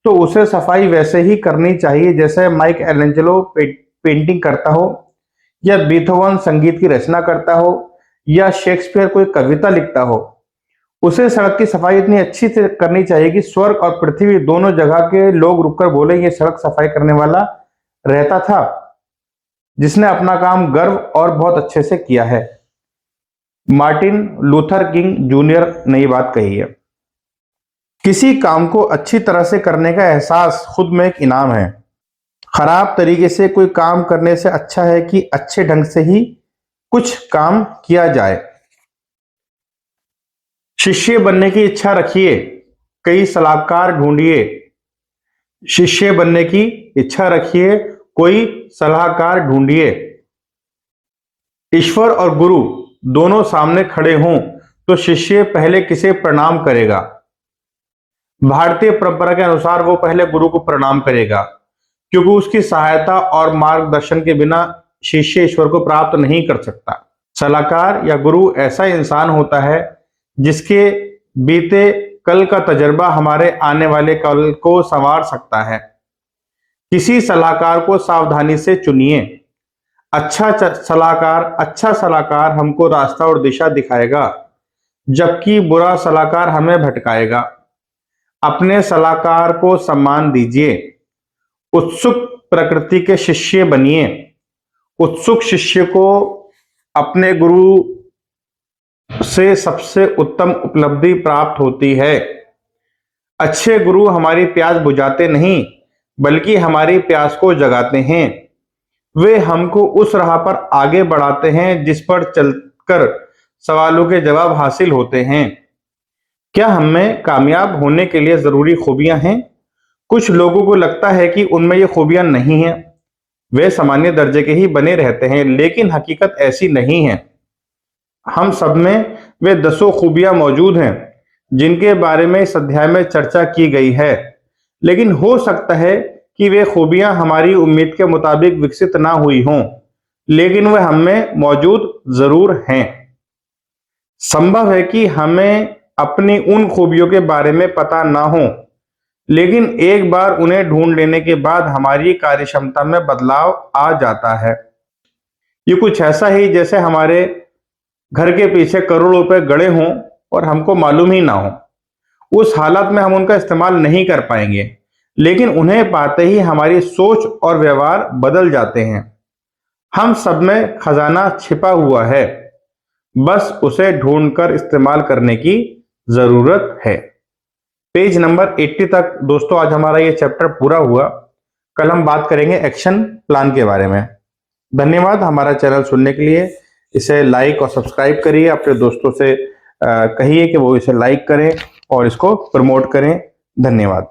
तो उसे सफाई वैसे ही करनी चाहिए जैसे माइकल एंजेलो पेंटिंग करता हो या बीथोवन संगीत की रचना करता हो या शेक्सपियर कोई कविता लिखता हो। उसे सड़क की सफाई इतनी अच्छी से करनी चाहिए कि स्वर्ग और पृथ्वी दोनों जगह के लोग रुककर बोले, ये सड़क सफाई करने वाला रहता था जिसने अपना काम गर्व और बहुत अच्छे से किया है। मार्टिन लूथर किंग जूनियर ने ये बात कही है। किसी काम को अच्छी तरह से करने का एहसास खुद में एक इनाम है। खराब तरीके से कोई काम करने से अच्छा है कि अच्छे ढंग से ही कुछ काम किया जाए। शिष्य बनने की इच्छा रखिए, कई सलाहकार ढूंढिए। शिष्य बनने की इच्छा रखिए, कोई सलाहकार ढूंढिए। ईश्वर और गुरु दोनों सामने खड़े हों तो शिष्य पहले किसे प्रणाम करेगा? भारतीय परंपरा के अनुसार वो पहले गुरु को प्रणाम करेगा, क्योंकि उसकी सहायता और मार्गदर्शन के बिना शिष्य ईश्वर को प्राप्त नहीं कर सकता। सलाहकार या गुरु ऐसा इंसान होता है जिसके बीते कल का तजुर्बा हमारे आने वाले कल को संवार सकता है। किसी सलाहकार को सावधानी से चुनिए। अच्छा सलाहकार हमको रास्ता और दिशा दिखाएगा, जबकि बुरा सलाहकार हमें भटकाएगा। अपने सलाहकार को सम्मान दीजिए। उत्सुक प्रकृति के शिष्य बनिए। उत्सुक शिष्य को अपने गुरु से सबसे उत्तम उपलब्धि प्राप्त होती है। अच्छे गुरु हमारी प्यास बुझाते नहीं, बल्कि हमारी प्यास को जगाते हैं। वे हमको उस राह पर आगे बढ़ाते हैं जिस पर चलकर सवालों के जवाब हासिल होते हैं। क्या हमें कामयाब होने के लिए जरूरी खूबियां हैं? कुछ लोगों को लगता है कि उनमें ये खूबियां नहीं हैं, वे सामान्य दर्जे के ही बने रहते हैं, लेकिन हकीकत ऐसी नहीं है। हम सब में वे 10 खूबियां मौजूद हैं जिनके बारे में इस अध्याय में चर्चा की गई है, लेकिन हो सकता है कि वे खूबियां हमारी उम्मीद के मुताबिक विकसित ना हुई हों, लेकिन वे हम में मौजूद जरूर हैं। संभव है कि हमें अपनी उन खूबियों के बारे में पता ना हो, लेकिन एक बार उन्हें ढूंढ लेने के बाद हमारी कार्यक्षमता में बदलाव आ जाता है। ये कुछ ऐसा ही जैसे हमारे घर के पीछे करोड़ों रुपए गड़े हों और हमको मालूम ही ना हो। उस हालत में हम उनका इस्तेमाल नहीं कर पाएंगे, लेकिन उन्हें पाते ही हमारी सोच और व्यवहार बदल जाते हैं। हम सब में खजाना छिपा हुआ है, बस उसे ढूंढकर इस्तेमाल करने की जरूरत है। पेज नंबर 80 तक दोस्तों आज हमारा ये चैप्टर पूरा हुआ। कल हम बात करेंगे एक्शन प्लान के बारे में। धन्यवाद हमारा चैनल सुनने के लिए। इसे लाइक और सब्सक्राइब करिए। अपने दोस्तों से कहिए कि वो इसे लाइक करें और इसको प्रमोट करें। धन्यवाद।